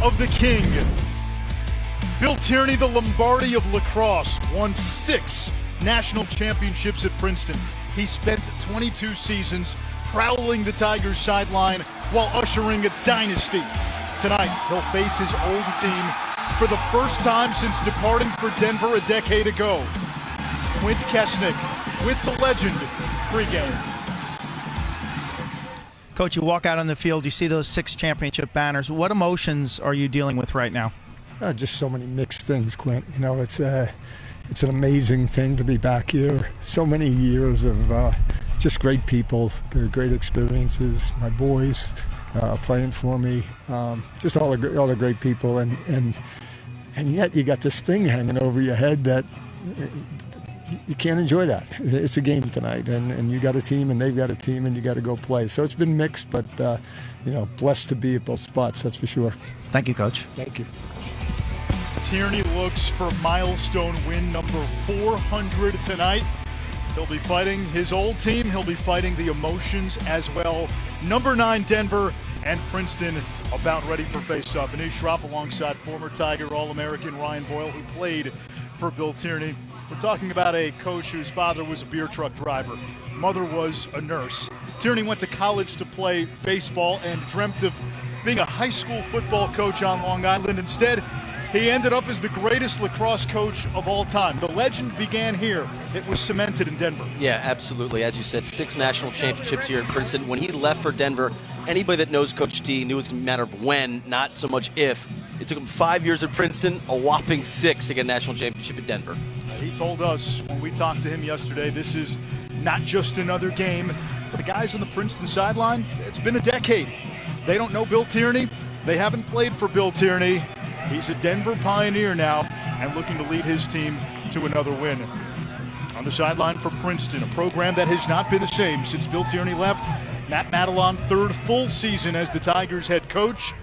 of the king. Bill Tierney, the Lombardi of lacrosse, won 6 national championships at Princeton. He spent 22 seasons prowling the Tigers sideline while ushering a dynasty. Tonight, he'll face his old team for the first time since departing for Denver a decade ago. Quint Kesnick with the legend pregame. Coach, you walk out on the field, you see those 6 championship banners. What emotions are you dealing with right now? Just so many mixed things, Quint. You know, it's an amazing thing to be back here. So many years of just great people, great experiences. My boys playing for me, just all the great people, and yet you got this thing hanging over your head that you can't enjoy that. It's a game tonight, and you got a team, and they've got a team, and you got to go play. So it's been mixed, but you know, blessed to be at both spots. That's for sure. Thank you, Coach. Thank you. Tierney looks for milestone win number 400 tonight. He'll be fighting his old team. He'll be fighting the emotions as well. Number 9 Denver and Princeton about ready for face-off. Anish Shroff alongside former Tiger All-American Ryan Boyle, who played for Bill Tierney. We're talking about a coach whose father was a beer truck driver. Mother was a nurse. Tierney went to college to play baseball and dreamt of being a high school football coach on Long Island. Instead, he ended up as the greatest lacrosse coach of all time. The legend began here. It was cemented in Denver. Yeah, absolutely. As you said, 6 national championships here in Princeton. When he left for Denver, anybody that knows Coach T knew it was going to be a matter of when, not so much if. It took him 5 years at Princeton, a whopping 6 to get a national championship at Denver. He told us when we talked to him yesterday, this is not just another game. For the guys on the Princeton sideline, it's been a decade. They don't know Bill Tierney. They haven't played for Bill Tierney. He's a Denver Pioneer now and looking to lead his team to another win. On the sideline for Princeton, a program that has not been the same since Bill Tierney left. Matt Madelon, 3rd full season as the Tigers head coach.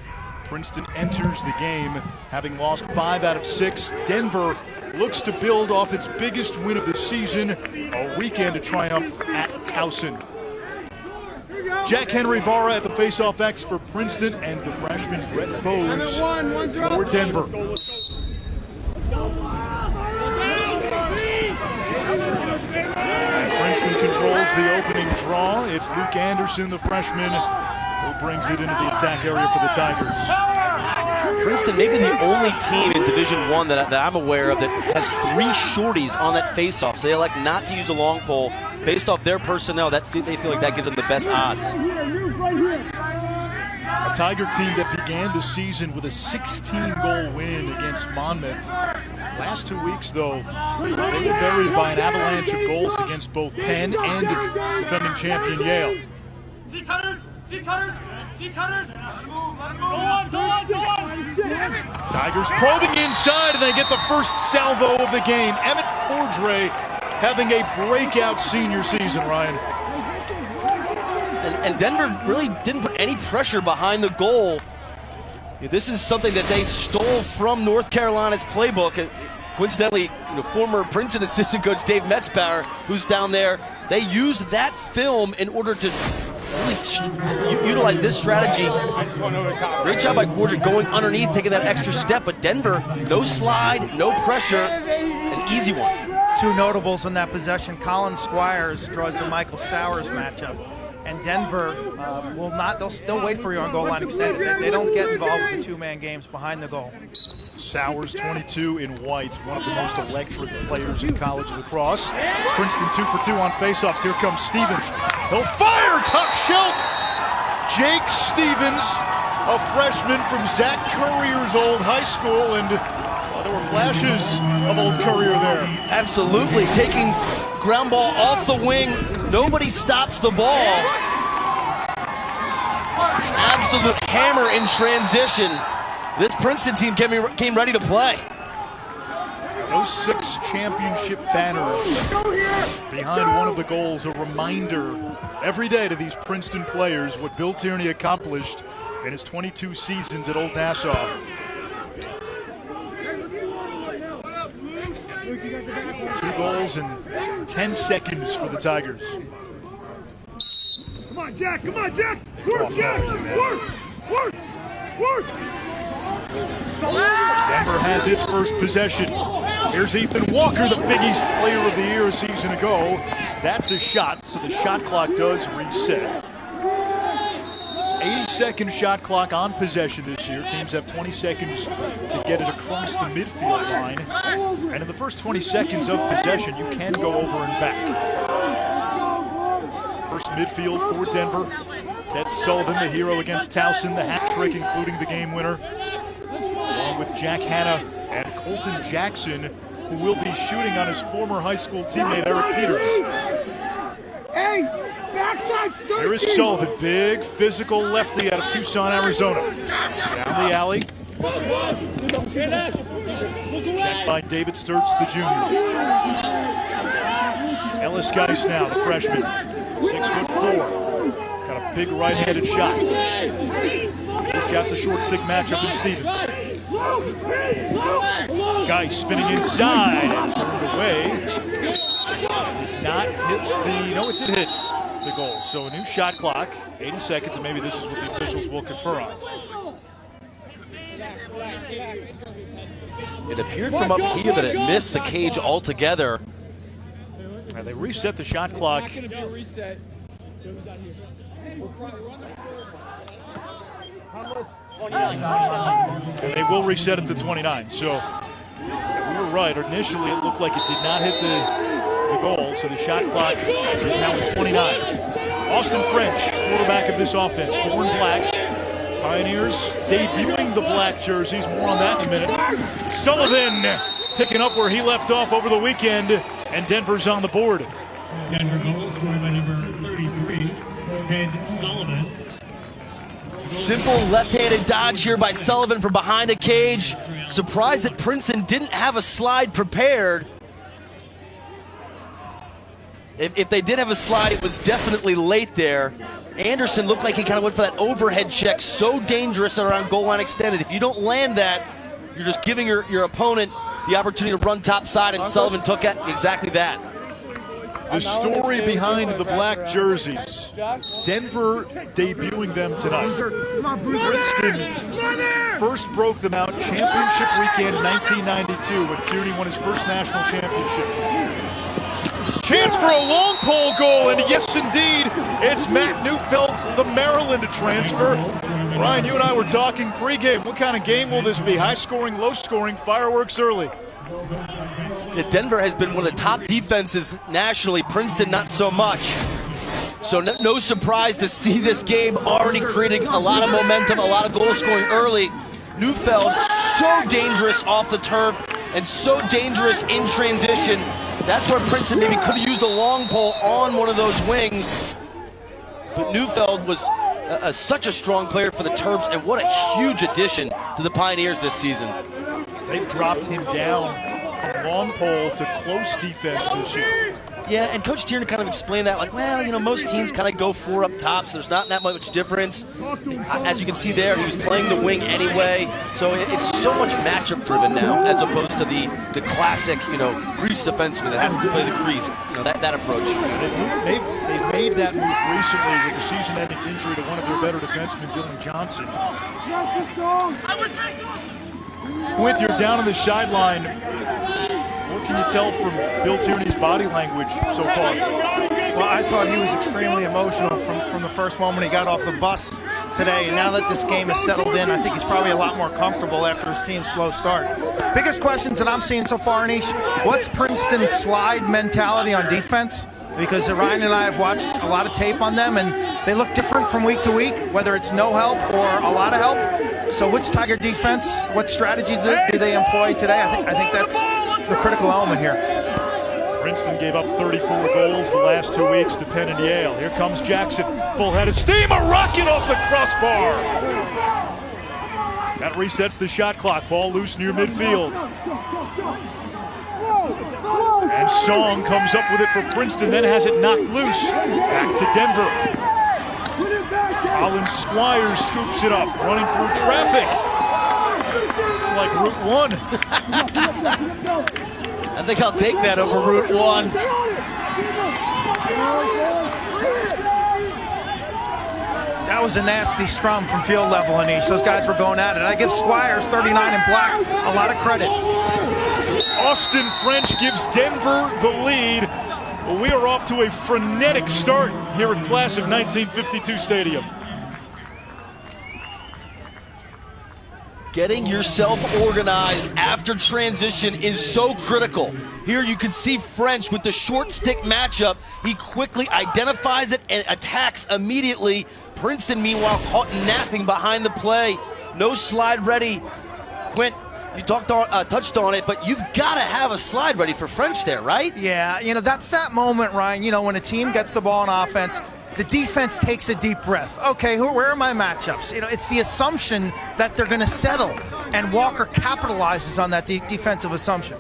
Princeton enters the game having lost 5 out of 6. Denver looks to build off its biggest win of the season, a weekend of triumph at Towson. Jack Henry Vara at the faceoff X for Princeton and the freshman Brett Bowes for Denver. Princeton controls the opening draw. It's Luke Anderson, the freshman, who brings it into the attack area for the Tigers. Princeton may be the only team in Division I that I'm aware of that has 3 shorties on that faceoff. So they elect not to use a long pole based off their personnel. They feel like that gives them the best odds. A Tiger team that began the season with a 16-goal win against Monmouth. Last 2 weeks, though, they were buried by an avalanche of goals against both Penn and defending champion Yale. See cutters! See cutters! See cutters! Go on! Go on! Go on! Tigers probing inside, and they get the first salvo of the game. Emmett Cordray having a breakout senior season, Ryan. And Denver really didn't put any pressure behind the goal. This is something that they stole from North Carolina's playbook. Coincidentally, former Princeton assistant coach Dave Metzbauer, who's down there, they used that film in order to really utilize this strategy. Great job by Cordray going underneath, taking that extra step, but Denver, no slide, no pressure, an easy one. 2 notables in that possession. Colin Squires draws the Michael Sowers matchup. And Denver will not, they'll wait for you on goal line extended. They don't get involved with the 2-man games behind the goal. Sowers, 22 in white, one of the most electric players in college lacrosse. Princeton 2 for 2 on faceoffs. Here comes Stevens. He'll fire, top shelf. Jake Stevens, a freshman from Zach Currier's old high school, and there were flashes of old Currier there. Absolutely, taking ground ball off the wing. Nobody stops the ball. Absolute hammer in transition. This Princeton team came ready to play. Those 6 championship banners behind one of the goals, a reminder every day to these Princeton players what Bill Tierney accomplished in his 22 seasons at Old Nassau. 2 goals in 10 seconds for the Tigers. Come on, Jack! Come on, Jack! Work, Jack! Work! Work! Work! Denver has its first possession. Here's Ethan Walker, the Big East Player of the Year a season ago. That's a shot, so the shot clock does reset. 80-second shot clock on possession this year. Teams have 20 seconds to get it across the midfield line. And in the first 20 seconds of possession, you can go over and back. First midfield for Denver. Ted Sullivan, the hero against Towson, the hat trick, including the game winner. Along with Jack Hanna and Colton Jackson, who will be shooting on his former high school teammate Eric Peters. Here is Sullivan, big physical lefty out of Tucson, Arizona. Down the alley. Checked by David Sturtz, the junior. Ellis Geis now, the freshman. 6'4". Got a big right-handed shot. He's got the short stick matchup in Stevens. Geis spinning inside and turned away. Did not hit the, no, it did hit the goal. So a new shot clock, 80 seconds, and maybe this is what the officials will confer on. It appeared from up here that it missed the cage altogether. And they reset the shot clock. And they will reset it to 29. So we were right. Initially, it looked like it did not hit the goal. So the shot clock is now at 29. Austin French, quarterback of this offense, 4 in black. Pioneers debuting the black jerseys. More on that in a minute. Sullivan picking up where he left off over the weekend, and Denver's on the board. Denver goal scored by number 33, Ted Sullivan. Simple left-handed dodge here by Sullivan from behind the cage. Surprised that Princeton didn't have a slide prepared. If they did have a slide, it was definitely late there. Anderson looked like he kind of went for that overhead check, so dangerous around goal line extended. If you don't land that, you're just giving your opponent the opportunity to run top side, and Sullivan took exactly that. The story behind the black jerseys. Denver debuting them tonight. Princeton first broke them out championship weekend 1992 when Tierney won his first national championship. Chance for a long pole goal, and yes, indeed, it's Matt Neufeld, the Maryland transfer. Ryan, you and I were talking pregame. What kind of game will this be? High scoring, low scoring, fireworks early. Yeah, Denver has been one of the top defenses nationally. Princeton, not so much. So no surprise to see this game already creating a lot of momentum, a lot of goal scoring early. Neufeld, so dangerous off the turf and so dangerous in transition. That's where Princeton maybe could have used a long pole on one of those wings. But Neufeld was such a strong player for the Terps, and what a huge addition to the Pioneers this season. They've dropped him down from long pole to close defense this year. Yeah, and Coach Tierney kind of explained that, like, well, you know, most teams kind of go 4 up top, so there's not that much difference. As you can see there, he was playing the wing anyway, so it's so much matchup driven now, as opposed to the classic, you know, crease defenseman that has to play the crease. You know, that approach. They've made that move recently with the season-ending injury to one of their better defensemen, Dylan Johnson. Quint, you're down on the sideline. What can you tell from Bill Tierney's body language so far? Well, I thought he was extremely emotional from the first moment he got off the bus today. And now that this game is settled in, I think he's probably a lot more comfortable after his team's slow start. Biggest questions that I'm seeing so far, Anish, what's Princeton's slide mentality on defense? Because Ryan and I have watched a lot of tape on them, and they look different from week to week, whether it's no help or a lot of help. So which Tiger defense, what strategy do they employ today? I think that's the critical element here. Princeton gave up 34 goals the last 2 weeks to Penn and Yale. Here comes Jackson, full head of steam, a rocket off the crossbar. That resets the shot clock, ball loose near midfield. And Song comes up with it for Princeton, then has it knocked loose. Back to Denver. Colin Squires scoops it up, running through traffic. It's like Route 1. I think I'll take that over Route 1. That was a nasty scrum from field level, Anish. Those guys were going at it. I give Squires, 39 in black, a lot of credit. Austin French gives Denver the lead. Well, we are off to a frenetic start here at Class of 1952 Stadium. Getting yourself organized after transition is so critical. Here you can see French with the short stick matchup. He quickly identifies it and attacks immediately. Princeton, meanwhile, caught napping behind the play. No slide ready. Quint, you touched on it, but you've got to have a slide ready for French there, right? Yeah, you know, that's that moment, Ryan, you know, when a team gets the ball in offense, the defense takes a deep breath. Okay, where are my matchups? You know, it's the assumption that they're going to settle, and Walker capitalizes on that defensive assumption.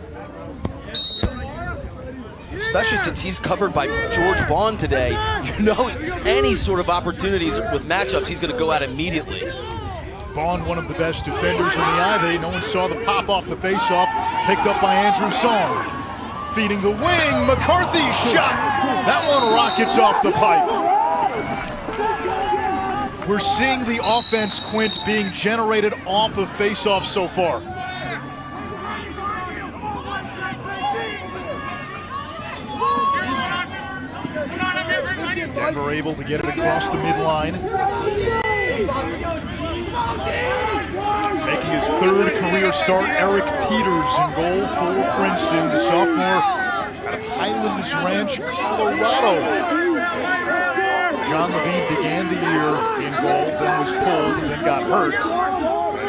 Especially since he's covered by George Vaughn today. You know, any sort of opportunities with matchups, he's going to go at immediately. Vaughn, one of the best defenders in the Ivy. No one saw the pop off the faceoff, picked up by Andrew Song. Feeding the wing, McCarthy's shot. That one rockets off the pipe. We're seeing the offense, Quint, being generated off of faceoff so far. Denver able to get it across the midline. Making his third career start, Eric Peters in goal for Princeton, the sophomore out of Highlands Ranch, Colorado. John Levine began the year in goal, then was pulled, and then got hurt.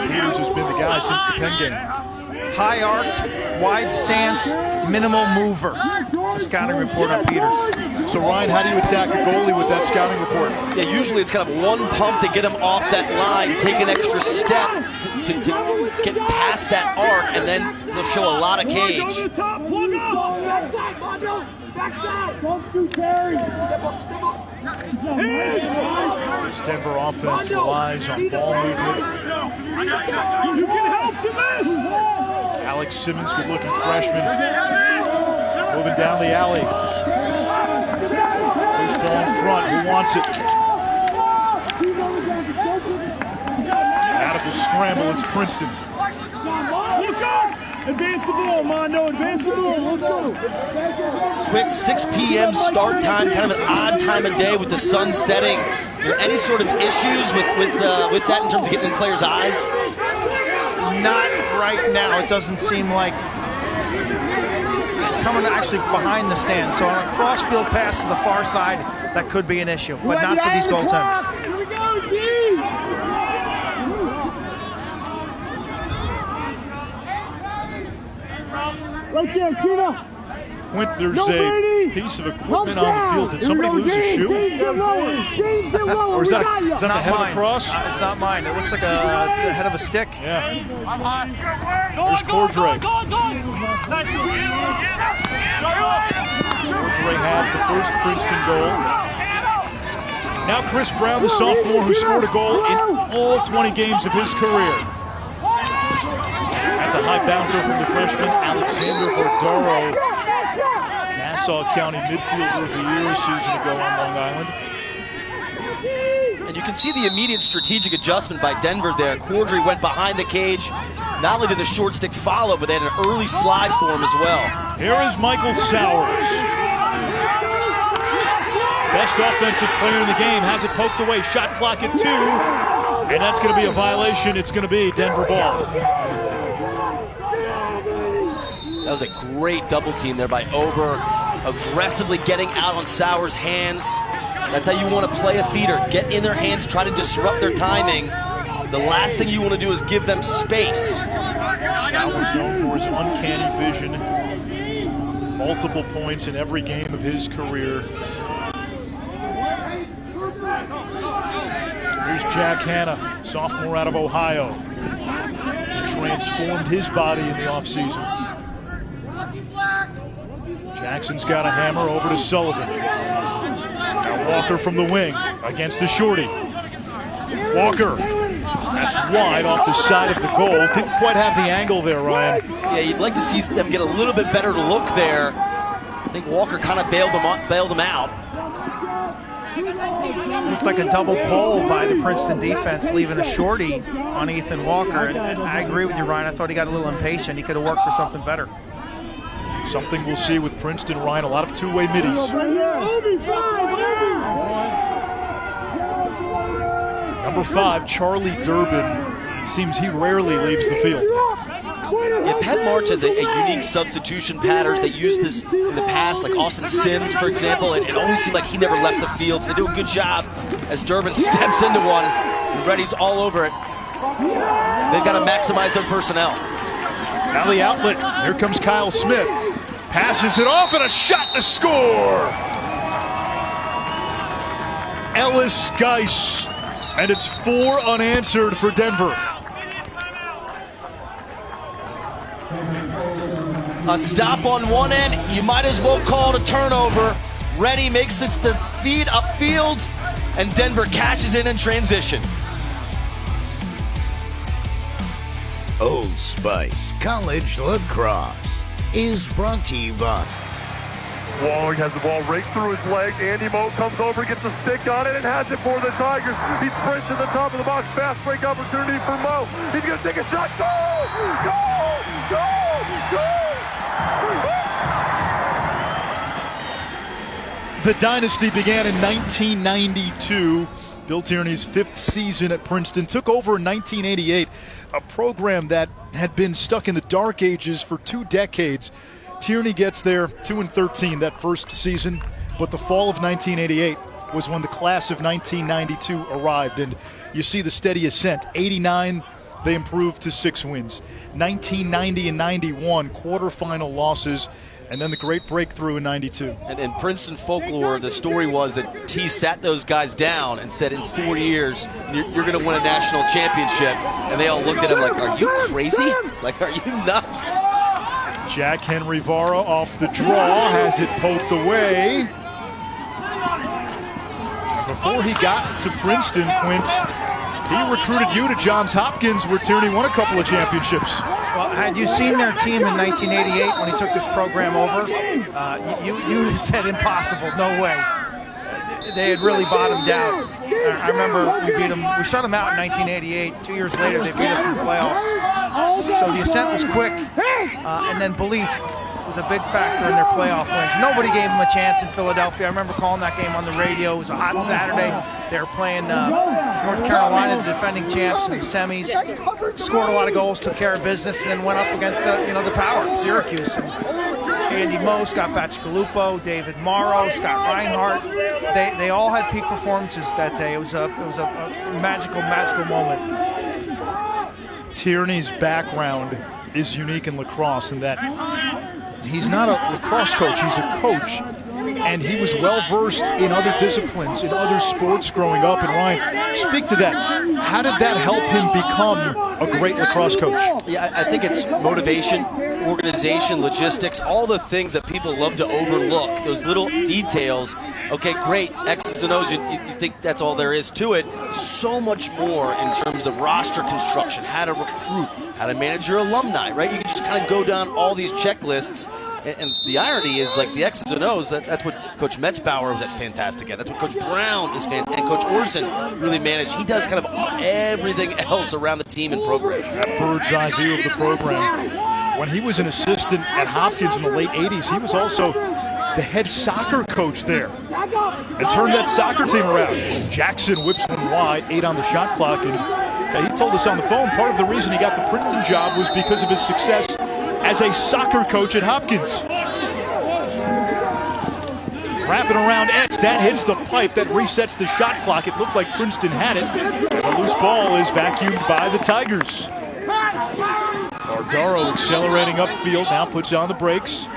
Peters has been the guy since the Penn game. High arc, wide stance, minimal mover. The scouting report on Peters. So Ryan, how do you attack a goalie with that scouting report? Yeah, usually it's kind of one pump to get him off that line, take an extra step to get past that arc, and then they'll show a lot of cage. This Denver offense relies on ball movement. You can help to miss. Alex Simmons, good-looking freshman, moving down the alley. Loose ball in front. Who wants it? Out of the scramble, it's Princeton. Look up! Advance the ball, Mondo. Advance the ball. Let's go. Quick 6 p.m. start time, kind of an odd time of day with the sun setting. Are there any sort of issues with that in terms of getting in players' eyes? Not right now. It doesn't seem like it's coming actually behind the stand. So on a cross-field pass to the far side, that could be an issue, but not for these goaltenders. Here we go, D. Right there, Tina. Quint, there's a piece of equipment on the field. Did somebody lose a shoe? Or is that the head of a cross? It's not mine. It looks like the head of a stick. Yeah. There's Cordray. Nice. Cordray had the first Princeton goal. Now Chris Brown, the sophomore who scored a goal in all 20 games of his career. That's a high bouncer from the freshman, Alexander Bordaro. Nassau County midfielder of the year a season ago on Long Island. And you can see the immediate strategic adjustment by Denver there. Cordray went behind the cage. Not only did the short stick follow, but they had an early slide for him as well. Here is Michael Sowers. Best offensive player in the game, has it poked away. Shot clock at 2, and that's going to be a violation. It's going to be Denver ball. That was a great double team there by Ober, aggressively getting out on Sowers' hands. That's how you want to play a feeder. Get in their hands, try to disrupt their timing. The last thing you want to do is give them space. Sowers known for his uncanny vision. Multiple points in every game of his career. Here's Jack Hanna, sophomore out of Ohio. He transformed his body in the offseason. Jackson's got a hammer over to Sullivan. Now Walker from the wing against a shorty. Walker, that's wide off the side of the goal. Didn't quite have the angle there, Ryan. Yeah, you'd like to see them get a little bit better look there. I think Walker kind of bailed him out. Looked like a double pull by the Princeton defense, leaving a shorty on Ethan Walker. And I agree with you, Ryan. I thought he got a little impatient. He could have worked for something better. Something we'll see with Princeton, Ryan, a lot of two-way middies. Number 5, Charlie Durbin. It seems he rarely leaves the field. Yeah, Pat March has a unique substitution pattern. They used this in the past, like Austin Sims, for example, and it always seemed like he never left the field. So they do a good job as Durbin steps into one, and Reddy's all over it. They've got to maximize their personnel. Now the outlet, here comes Kyle Smith. Passes it off and a shot to score! Ellis Geis, and it's 4 unanswered for Denver. A stop on one end, you might as well call it a turnover. Reddy makes it the feed upfield, and Denver cashes in transition. Old Spice College Lacrosse is brought to you by... Walling has the ball right through his legs. Andy Moe comes over, gets a stick on it, and has it for the Tigers. He sprints to the top of the box. Fast break opportunity for Moe. He's going to take a shot. Goal! Goal! Goal! Goal! The dynasty began in 1992. Bill Tierney's 5th season at Princeton took over in 1988, a program that had been stuck in the dark ages for 2 decades. Tierney gets there 2-13 that first season, but the fall of 1988 was when the class of 1992 arrived, and you see the steady ascent. 89, they improved to 6 wins. 1990 and 91, quarterfinal losses, and then the great breakthrough in 92. And in Princeton folklore, the story was that T sat those guys down and said, in 4 years, you're going to win a national championship. And they all looked at him like, are you crazy? Like, are you nuts? Jack Henry Vara off the draw, has it poked away. Before he got to Princeton, Quint, he recruited you to Johns Hopkins, where Tierney won a couple of championships. Well, had you seen their team in 1988 when he took this program over, you would have said impossible, no way. They had really bottomed out. I remember we beat them, we shut them out in 1988. 2 years later, they beat us in the playoffs. So the ascent was quick, and then belief was a big factor in their playoff wins. Nobody gave them a chance in Philadelphia. I remember calling that game on the radio. It was a hot Saturday. They were playing North Carolina, the defending champs, in the semis. Scored a lot of goals, took care of business, and then went up against the power, Syracuse. And Andy Moe, Scott Bacigalupo, David Morrow, Scott Reinhart. They all had peak performances that day. It was a magical moment. Tierney's background is unique in lacrosse in that he's not a lacrosse coach, he's a coach. And he was well-versed in other disciplines, in other sports growing up. And Ryan, speak to that. How did that help him become a great lacrosse coach? Yeah, I think it's motivation, organization, logistics, all the things that people love to overlook, those little details. Okay, great, X's and O's, you think that's all there is to it. So much more in terms of roster construction, how to recruit, how to manage your alumni, right? You can just kind of go down all these checklists. And the irony is, like, the X's and O's, that's what Coach Metzbauer was fantastic at. That's what Coach Brown is fantastic, and Coach Orson really managed. He does kind of everything else around the team and program. That bird's eye view of the program. When he was an assistant at Hopkins in the late 80s, he was also the head soccer coach there and turned that soccer team around. Jackson whips one wide, 8 on the shot clock, and he told us on the phone part of the reason he got the Princeton job was because of his success as a soccer coach at Hopkins. Wrapping around X, that hits the pipe, that resets the shot clock. It looked like Princeton had it. A loose ball is vacuumed by the Tigers. Bardaro accelerating upfield, now puts on the brakes.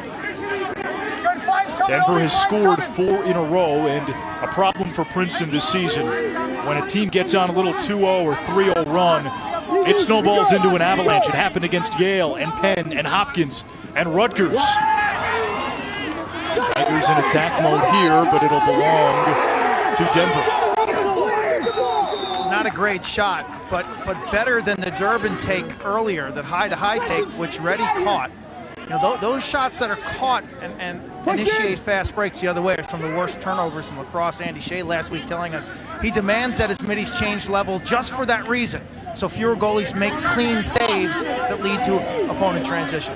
Denver has scored 4 in a row, and a problem for Princeton this season. When a team gets on a little 2-0 or 3-0 run, it snowballs into an avalanche. It happened against Yale and Penn and Hopkins and Rutgers. Tigers in attack mode here, but it'll belong to Denver. Not a great shot, but better than the Durbin take earlier, that high-to-high take, which Reddy caught. those shots that are caught and initiate fast breaks the other way are some of the worst turnovers in lacrosse. Andy Shea last week telling us he demands that his middies change level just for that reason, so fewer goalies make clean saves that lead to opponent transition.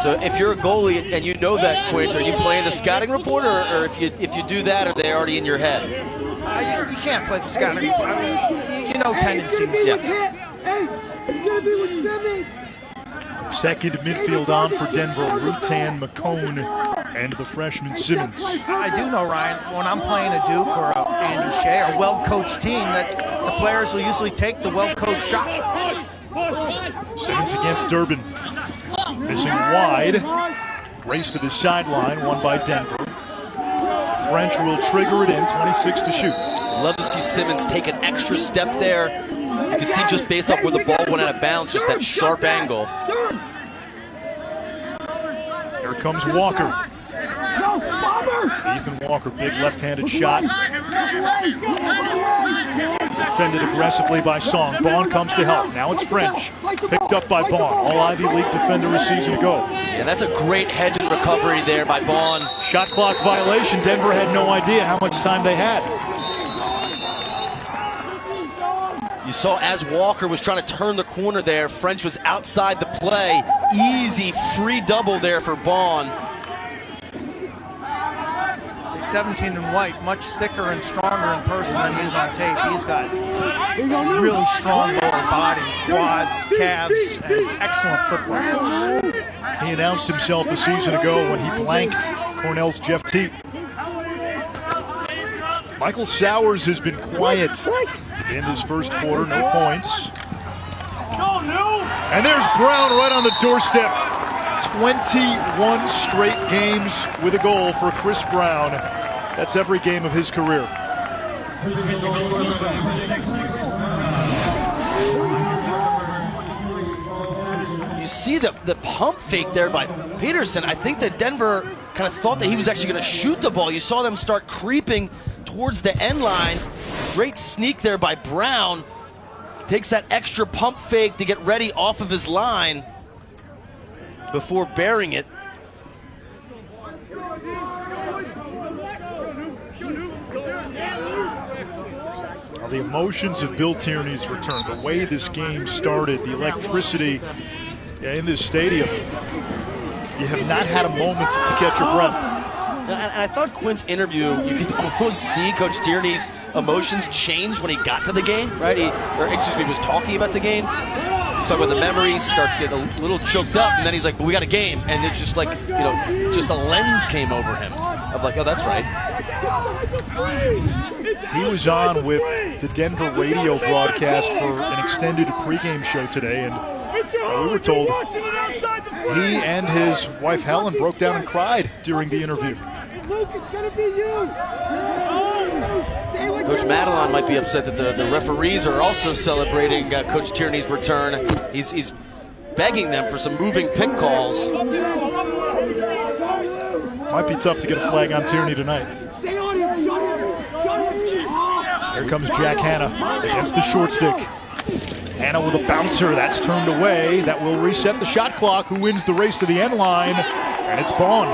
So if you're a goalie and you know that, Quint, are you playing the scouting report, or if you do that, are they already in your head? You can't play the scouting report. I mean, you know tendencies. Yeah. Second midfield on for Denver, Rutan, McCone, and the freshman Simmons. I do know, Ryan, when I'm playing a Duke or a Andy Shea or a well-coached team, that the players will usually take the well-coached shot. Simmons against Durbin. Missing wide. Race to the sideline, won by Denver. French will trigger it in, 26 to shoot. Love to see Simmons take an extra step there. You can see just based off where the ball went out of bounds, just that sharp angle. Here comes Walker. Ethan Walker, big left-handed shot. Defended aggressively by Song. Bond comes to help. Now it's French. Picked up by Bond. All Ivy League defender a season ago. Yeah, that's a great hedge and recovery there by Bond. Shot clock violation. Denver had no idea how much time they had. You saw as Walker was trying to turn the corner there, French was outside the play. Easy free double there for Bond. 17 in white, much thicker and stronger in person than he is on tape. He's got really strong lower body, quads, calves, and excellent footwork. He announced himself a season ago when he blanked Cornell's Jeff Teat. Michael Sowers has been quiet in this first quarter, no points. And there's Brown right on the doorstep. 21 straight games with a goal for Chris Brown. That's every game of his career. You see the pump fake there by Peterson. I think that Denver kind of thought that he was actually going to shoot the ball. You saw them start creeping towards the end line. Great sneak there by Brown. Takes that extra pump fake to get ready off of his line before burying it. Well, the emotions of Bill Tierney's return, the way this game started, the electricity in this stadium, you have not had a moment to catch your breath. And I thought Quint's interview, you could almost see Coach Tierney's emotions change when he got to the game, right? Was talking about the game. He's talking about the memories, starts getting a little choked up, and then he's like, well, we got a game. And it's just like, just a lens came over him of like, oh, that's right. He was on with the Denver radio broadcast for an extended pregame show today, and we were told he and his wife Helen broke down and cried during the interview. Coach Madelon might be upset that the referees are also celebrating Coach Tierney's return. He's begging them for some moving pick calls. Might be tough to get a flag on Tierney tonight. Here comes Jack Hanna against the short stick. Hanna with a bouncer, that's turned away. That will reset the shot clock. Who wins the race to the end line? And it's Bond.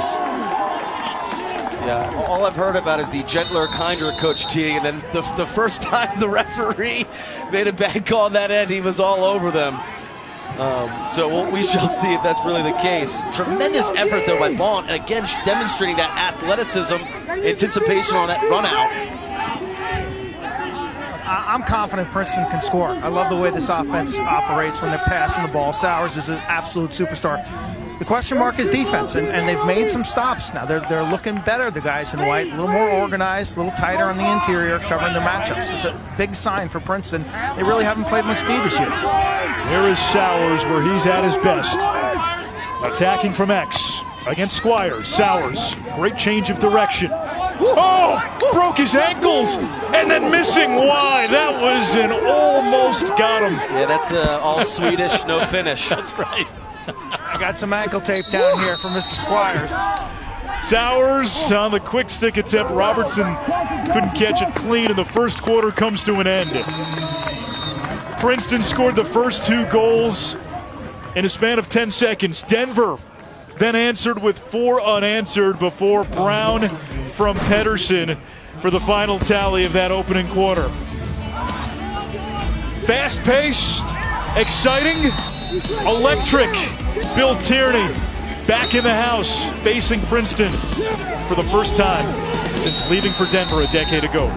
Yeah, all I've heard about is the gentler, kinder Coach T, and then the first time the referee made a bad call on that end, he was all over them. So we shall see if that's really the case. Tremendous effort, though, by Bond, and again, demonstrating that athleticism, anticipation on that run out. I'm confident Princeton can score. I love the way this offense operates when they're passing the ball. Sowers is an absolute superstar. The question mark is defense, and they've made some stops now. They're looking better, the guys in white, a little more organized, a little tighter on the interior, covering their matchups. It's a big sign for Princeton. They really haven't played much D this year. Here is Sowers where he's at his best. Attacking from X against Squires. Sowers, great change of direction. Oh, broke his ankles and then missing wide. That was an almost got him. Yeah, that's all Swedish, no finish. That's right. I got some ankle tape down here for Mr. Squires. Sowers on the quick stick attempt. Robertson couldn't catch it clean, and the first quarter comes to an end. Princeton scored the first two goals in a span of 10 seconds. Denver then answered with 4 unanswered before Brown from Pedersen for the final tally of that opening quarter. Fast-paced, exciting, electric. Bill Tierney back in the house facing Princeton for the first time since leaving for Denver a decade ago.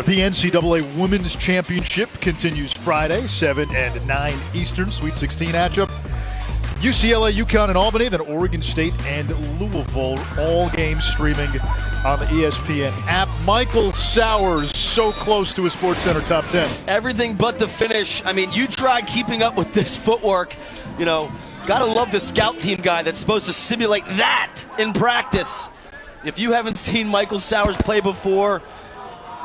The NCAA Women's Championship continues Friday, 7 and 9 Eastern, Sweet 16 matchup. UCLA, UConn, and Albany, then Oregon State and Louisville, all games streaming on the ESPN app. Michael Sowers, so close to a SportsCenter top 10. Everything but the finish. I mean, you try keeping up with this footwork. You know, gotta love the scout team guy that's supposed to simulate that in practice. If you haven't seen Michael Sowers play before,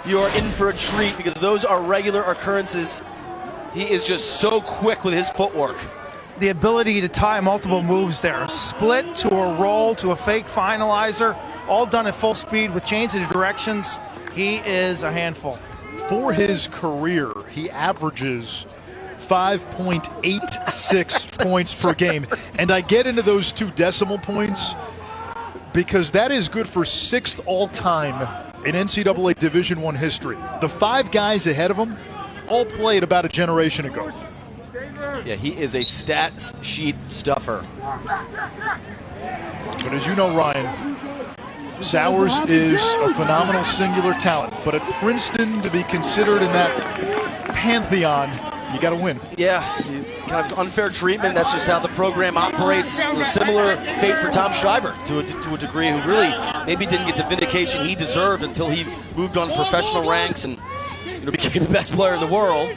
you are in for a treat because those are regular occurrences. He is just so quick with his footwork. The ability to tie multiple moves there, a split to a roll to a fake finalizer, all done at full speed with change of directions. He is a handful. For his career, he averages 5.86 points per game. And I get into those 2 decimal points because that is good for 6th all-time in NCAA Division I history. The 5 guys ahead of him all played about a generation ago. Yeah, he is a stats sheet stuffer. But as you know, Ryan, Sowers is a phenomenal singular talent. But at Princeton, to be considered in that pantheon, you got to win. Yeah, kind of unfair treatment. That's just how the program operates. A similar fate for Tom Schreiber to a degree, who really maybe didn't get the vindication he deserved until he moved on professional ranks and became the best player in the world.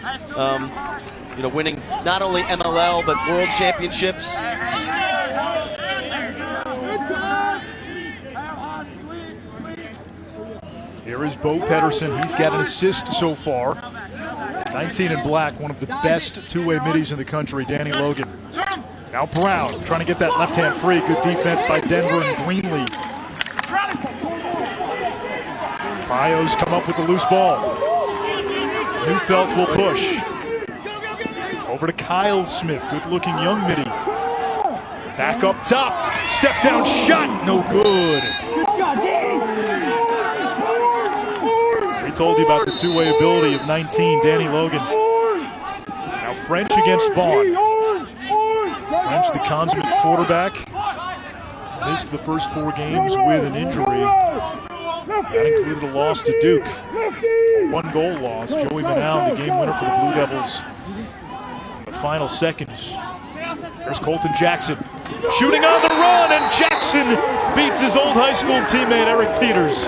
Winning not only MLL but world championships. Here is Bo Pedersen. He's got an assist so far. 19 in black, one of the best two-way middies in the country, Danny Logan. Now Brown trying to get that left hand free. Good defense by Denver and Greenlee. Pios come up with the loose ball. Neufeld will push. Over to Kyle Smith, good-looking young midi. Back up top, step down shot, no good. We told you about the two-way ability of 19, Danny Logan. Now French against Bond. French, the consummate quarterback, missed the first 4 games with an injury. That included a loss to Duke. A 1-goal loss. Joey Manow, the game winner for the Blue Devils. The final seconds. There's Colton Jackson shooting on the run, and Jackson beats his old high school teammate Eric Peters.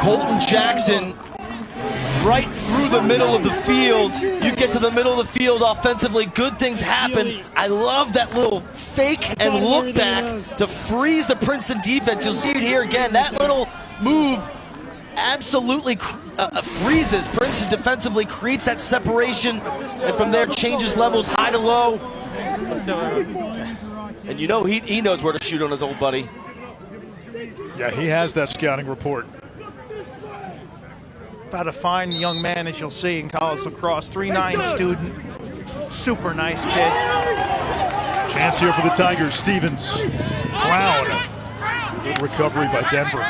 Colton Jackson right through the middle of the field. You get to the middle of the field offensively, good things happen. I love that little fake and look back to freeze the Princeton defense. You'll see it here again. That little move absolutely freezes Princeton defensively, creates that separation, and from there changes levels high to low. And you know he knows where to shoot on his old buddy. Yeah, he has that scouting report. About a fine young man, as you'll see in college lacrosse. 3'9" student, super nice kid. Chance here for the Tigers. Stevens, Brown, good recovery by Denver.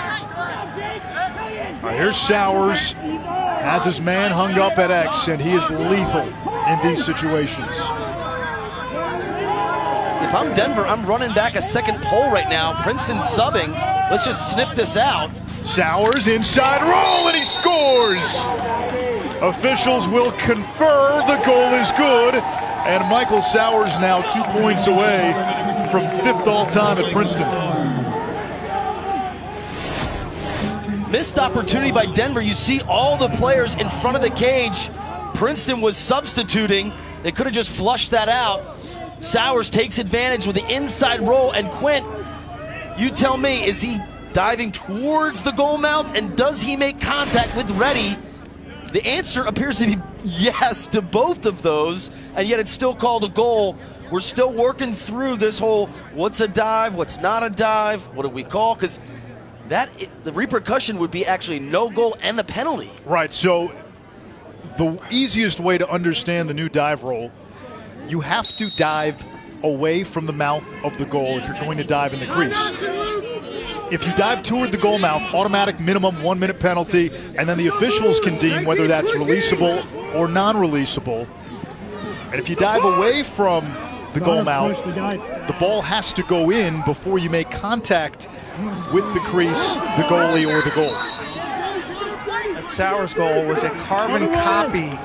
All right, here's Sowers, has his man hung up at X, and he is lethal in these situations. If I'm Denver, I'm running back a second pole right now. Princeton subbing. Let's just sniff this out. Sowers inside roll, and he scores. Officials will confer the goal is good, and Michael Sowers now 2 points away from 5th all-time at Princeton. Missed opportunity by Denver. You see all the players in front of the cage. Princeton was substituting. They could have just flushed that out. Sowers takes advantage with the inside roll, and Quint, you tell me, is he diving towards the goal mouth, and does he make contact with Reddy? The answer appears to be yes to both of those, and yet it's still called a goal. We're still working through this whole what's a dive, what's not a dive, what do we call? Because the repercussion would be actually no goal and a penalty. Right, so the easiest way to understand the new dive rule, you have to dive away from the mouth of the goal if you're going to dive in the crease. If you dive toward the goal mouth, automatic minimum 1 minute penalty, and then the officials can deem whether that's releasable or non-releasable. And if you dive away from the goal mouth, the ball has to go in before you make contact with the crease, the goalie, or the goal. That Sowers goal was a carbon copy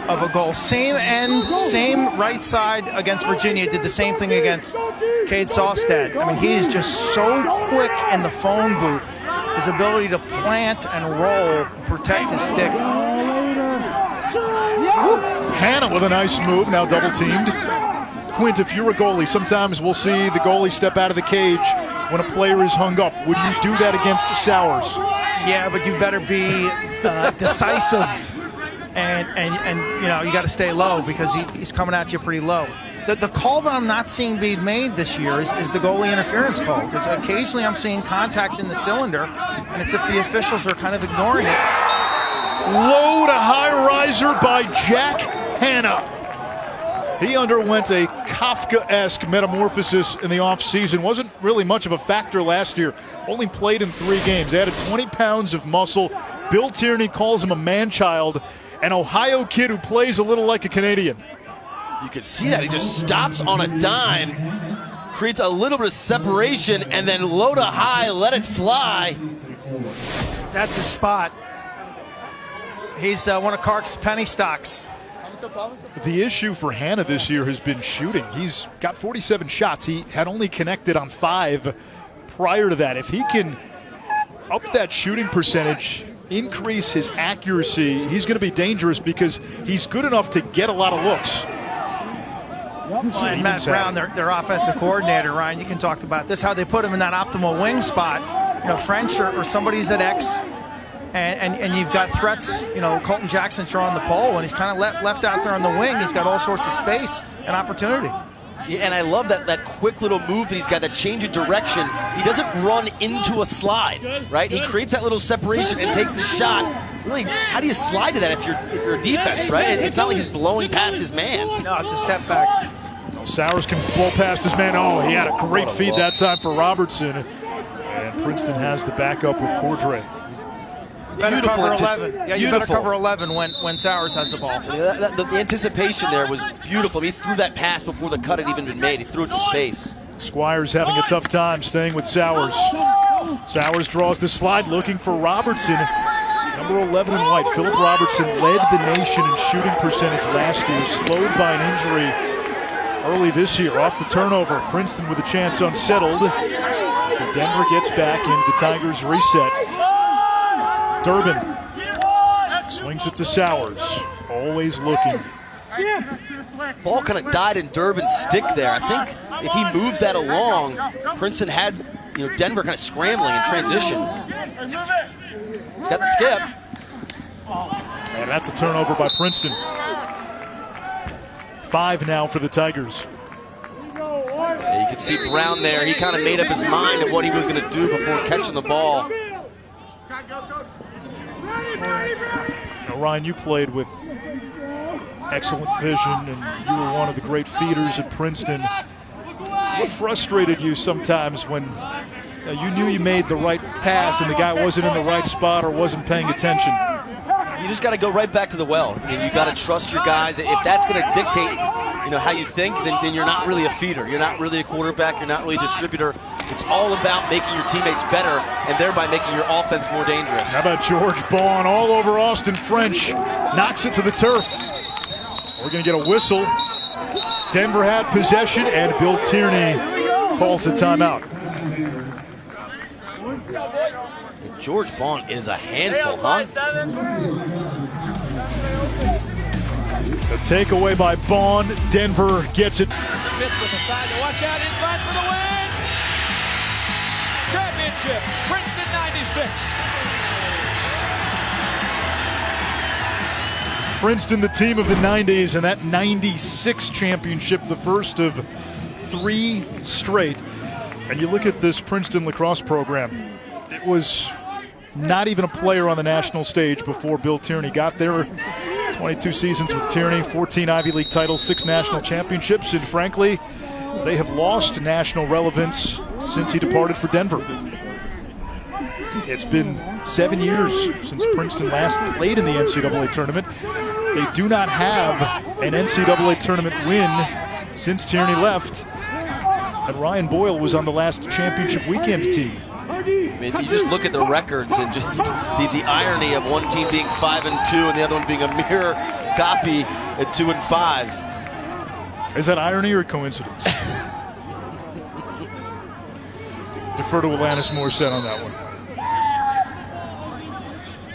of a goal. Same end, same right side against Virginia. Did the same thing against Cade Saustad. I mean, he's just so quick in the phone booth. His ability to plant and roll, protect his stick. Hannah with a nice move, now double teamed. Quint, if you're a goalie, sometimes we'll see the goalie step out of the cage when a player is hung up. Would you do that against Sowers? Yeah, but you better be decisive, and you know, you got to stay low because he's coming at you pretty low. The call that I'm not seeing being made this year is the goalie interference call, because occasionally I'm seeing contact in the cylinder, and it's if the officials are kind of ignoring it. Low to high riser by Jack Hannah. He underwent a Kafka-esque metamorphosis in the offseason. Wasn't really much of a factor last year. Only played in 3 games. Added 20 pounds of muscle. Bill Tierney calls him a man-child. An Ohio kid who plays a little like a Canadian. You can see that. He just stops on a dime, creates a little bit of separation, and then low to high, let it fly. That's his spot. He's one of Clark's penny stocks. The issue for Hannah this year has been shooting. He's got 47 shots. He had only connected on 5 prior to that. If he can up that shooting percentage, increase his accuracy, he's going to be dangerous because he's good enough to get a lot of looks. Well, and Matt Brown, their offensive coordinator, Ryan, you can talk about this, how they put him in that optimal wing spot. You know, French or somebody's at X, and you've got threats. You know, Colton Jackson's drawing the pole, and he's kind of left out there on the wing. He's got all sorts of space and opportunity. Yeah, and I love that quick little move that he's got, that change of direction. He doesn't run into a slide, right? He creates that little separation and takes the shot. Really, how do you slide to that if you're a defense, right? It's not like he's blowing past his man. No, it's a step back. Sowers can blow past his man. Oh, he had a great feed that time for Robertson. And Princeton has the backup with Cordray. Better cover 11. Yeah, you better cover 11 when Sowers has the ball. Yeah, the anticipation there was beautiful. He threw that pass before the cut had even been made. He threw it to space. Squires having a tough time staying with Sowers. Sowers draws the slide looking for Robertson. Number 11 in white, Philip Robertson led the nation in shooting percentage last year, slowed by an injury early this year. Off the turnover, Princeton with a chance unsettled. But Denver gets back into the Tigers' reset. Durbin swings it to Sowers, always looking. Ball kind of died in Durbin's stick there. I think if he moved that along, Princeton had Denver kind of scrambling in transition. He's got the skip. And that's a turnover by Princeton. 5 now for the Tigers. Yeah, you can see Brown there. He kind of made up his mind of what he was going to do before catching the ball. Now, Ryan, you played with excellent vision, and you were one of the great feeders at Princeton. What frustrated you sometimes when you knew you made the right pass and the guy wasn't in the right spot or wasn't paying attention? You just got to go right back to the well. I mean, you got to trust your guys. If that's going to dictate, how you think, then you're not really a feeder. You're not really a quarterback. You're not really a distributor. It's all about making your teammates better and thereby making your offense more dangerous. How about George Bond all over Austin French? Knocks it to the turf. We're going to get a whistle. Denver had possession, and Bill Tierney calls a timeout. George Bond is a handful, huh? A takeaway by Bond. Denver gets it. Smith with the side to watch out in front for the win. Championship, Princeton 96. Princeton, the team of the 90s, and that 96 championship, the first of 3 straight. And you look at this Princeton lacrosse program, it was not even a player on the national stage before Bill Tierney got there. 22 seasons with Tierney, 14 Ivy League titles, 6 national championships, and frankly, they have lost national relevance since he departed for Denver. It's been 7 years since Princeton last played in the NCAA tournament. They do not have an NCAA tournament win since Tierney left. And Ryan Boyle was on the last championship weekend team. I mean, you just look at the records and just the irony of one team being 5-2 and the other one being a mirror copy at 2-5. Is that irony or coincidence? Defer to Alanis Morissette on that one.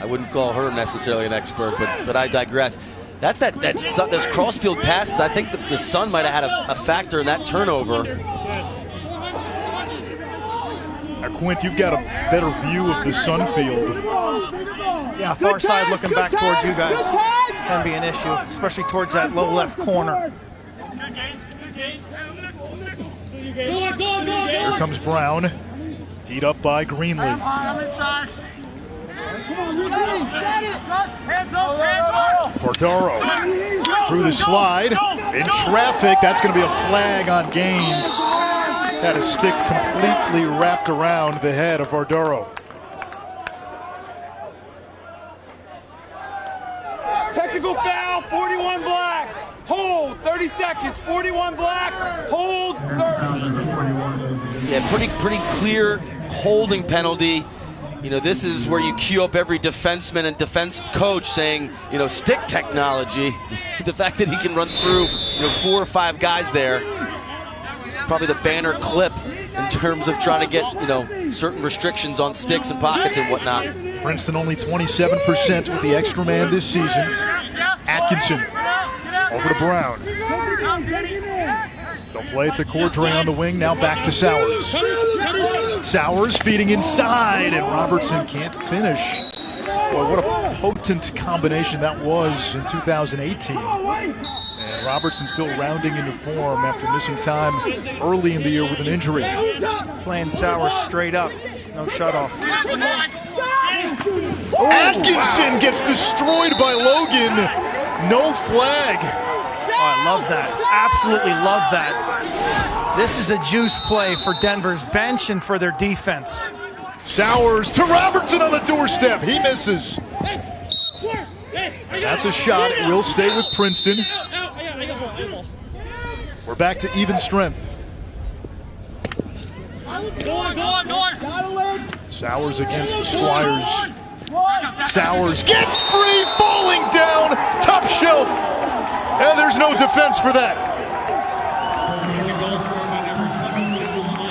I wouldn't call her necessarily an expert, but I digress. That's those crossfield passes. I think the sun might have had a factor in that turnover. Now, Quint, you've got a better view of the sun field. Yeah, far side looking back towards you guys can be an issue, especially towards that low left corner. Here comes Brown, teed up by Greenlee. Bordaro through the slide, in traffic. That's going to be a flag on Gaines. Had his stick completely wrapped around the head of Bordaro. Technical foul, 41 black. Hold, 30 seconds, 41 black. Hold, 30. Yeah, pretty clear holding penalty. You know, this is where you cue up every defenseman and defensive coach saying, you know, stick technology. The fact that he can run through, 4 or 5 guys there, probably the banner clip in terms of trying to get, certain restrictions on sticks and pockets and whatnot. Princeton only 27% with the extra man this season. Atkinson over to Brown. They'll play it to Cordray on the wing, now back to Sowers. Sowers feeding inside, and Robertson can't finish. Boy, what a potent combination that was in 2018. And Robertson still rounding into form after missing time early in the year with an injury. Playing Sowers straight up, no shutoff. Atkinson gets destroyed by Logan. No flag. Oh, I love that. Absolutely love that. This is a juice play for Denver's bench and for their defense. Sowers to Robertson on the doorstep. He misses. That's a shot. It will stay with Princeton. We're back to even strength. Sowers against Squires. Sowers gets free, falling down, top shelf. And there's no defense for that.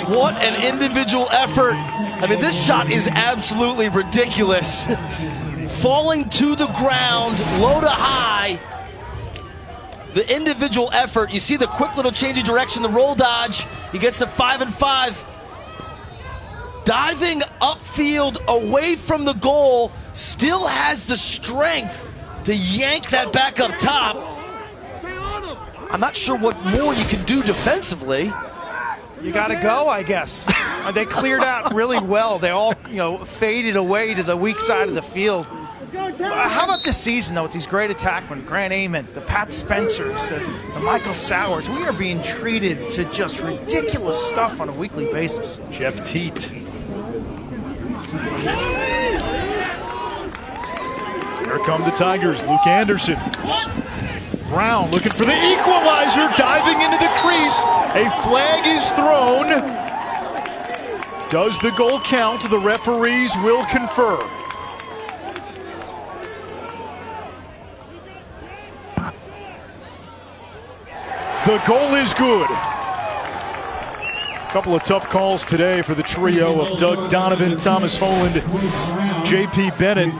What an individual effort. I mean, this shot is absolutely ridiculous. Falling to the ground, low to high. The individual effort, you see the quick little change of direction, the roll dodge. He gets to 5-5. Diving upfield away from the goal, still has the strength to yank that back up top. I'm not sure what more you can do defensively. You got to go, I guess. They cleared out really well. They all, faded away to the weak side of the field. How about this season, though, with these great attackmen, Grant Ament, the Pat Spencers, the Michael Sowers? We are being treated to just ridiculous stuff on a weekly basis. Jeff Teat. Here come the Tigers. Luke Anderson. Brown looking for the equalizer, diving into the crease. A flag is thrown. Does the goal count? The referees will confer. The goal is good. A couple of tough calls today for the trio of Doug Donovan, Thomas Holland, J.P. Bennett.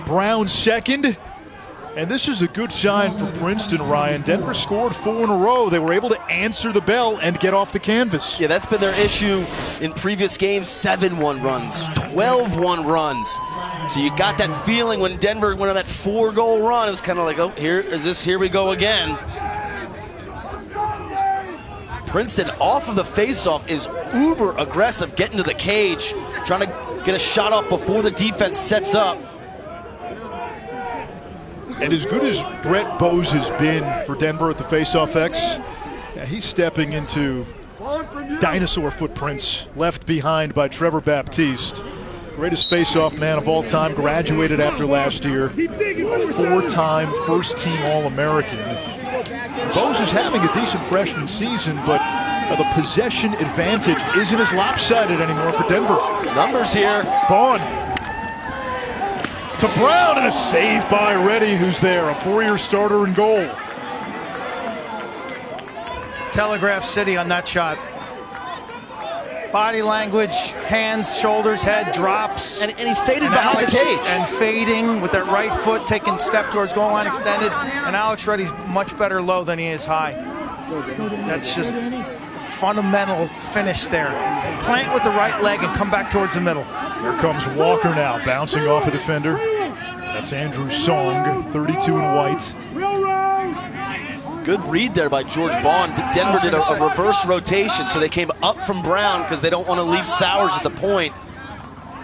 Brown second. And this is a good sign for Princeton, Ryan. Denver scored 4 in a row. They were able to answer the bell and get off the canvas. Yeah, that's been their issue in previous games. 7-1 runs, 12-1 runs. So you got that feeling when Denver went on that 4-goal run. It was kind of like, oh, here we go again. Princeton off of the faceoff is uber aggressive, getting to the cage, trying to get a shot off before the defense sets up. And as good as Brett Bowes has been for Denver at the faceoff X, yeah, he's stepping into dinosaur footprints left behind by Trevor Baptiste. Greatest faceoff man of all time, graduated after last year, a 4-time first-team All-American. Bowes is having a decent freshman season, but the possession advantage isn't as lopsided anymore for Denver. Numbers here. Bond to Brown, and a save by Reddy, who's there, a 4-year starter in goal. Telegraph City on that shot. Body language, hands, shoulders, head, drops. And he faded behind the cage. And fading with that right foot, taking a step towards goal line extended. And Alex Reddy's much better low than he is high. That's just fundamental finish there. Plant with the right leg and come back towards the middle. Here comes Walker now, bouncing off a defender. That's Andrew Song, 32 in white. Good read there by George Bond. Denver did a reverse rotation, so they came up from Brown because they don't want to leave Sowers at the point.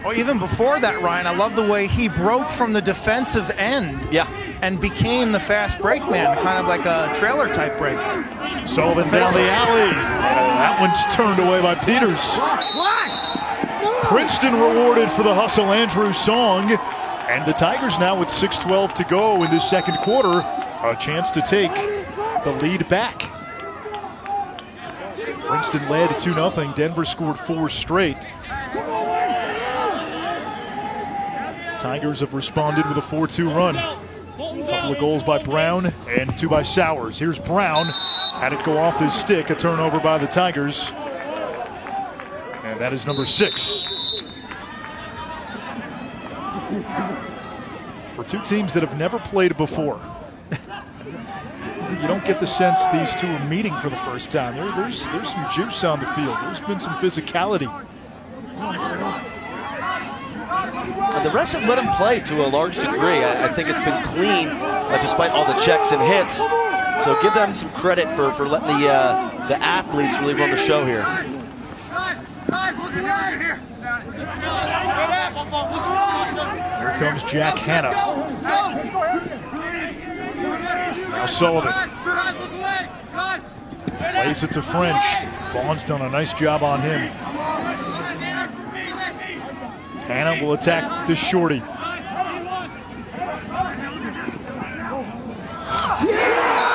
Well, even before that, Ryan, I love the way he broke from the defensive end. Yeah. And became the fast break man, kind of like a trailer type break. Sullivan down the alley. That one's turned away by Peters. Princeton rewarded for the hustle, Andrew Song. And the Tigers now with 6:12 to go in this second quarter, a chance to take the lead back. Princeton led 2-0. Denver scored 4 straight. Tigers have responded with a 4-2 run. A couple of goals by Brown and 2 by Sowers. Here's Brown. Had it go off his stick. A turnover by the Tigers. And that is number 6. For two teams that have never played before, you don't get the sense these two are meeting for the first time. There's some juice on the field. There's been some physicality. The refs have let him play to a large degree. I think it's been clean despite all the checks and hits. So give them some credit for letting the athletes really run the show here. Here comes Jack Hanna. Now Sullivan. Plays it to French. Bond's done a nice job on him. Hanna will attack the shorty.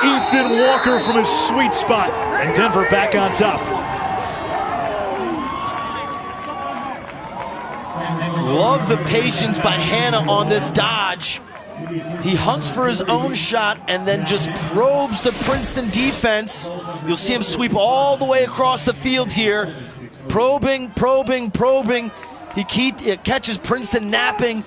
Ethan Walker from his sweet spot. And Denver back on top. Love the patience by Hanna on this dodge. He hunts for his own shot and then just probes the Princeton defense. You'll see him sweep all the way across the field here. Probing, probing, probing. He catches Princeton napping.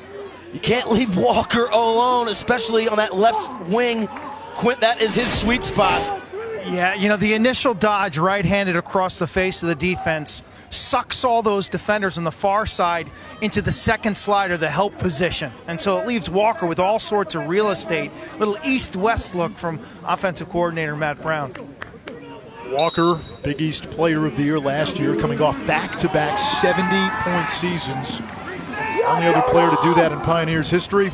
You can't leave Walker alone, especially on that left wing. Quint, that is his sweet spot. Yeah, you know, the initial dodge right-handed across the face of the defense sucks all those defenders on the far side into the second slide or the help position. And so it leaves Walker with all sorts of real estate. Little east-west look from offensive coordinator Matt Brown. Walker, Big East Player of the Year last year, coming off back-to-back 70-point seasons. Only other player to do that in Pioneers history.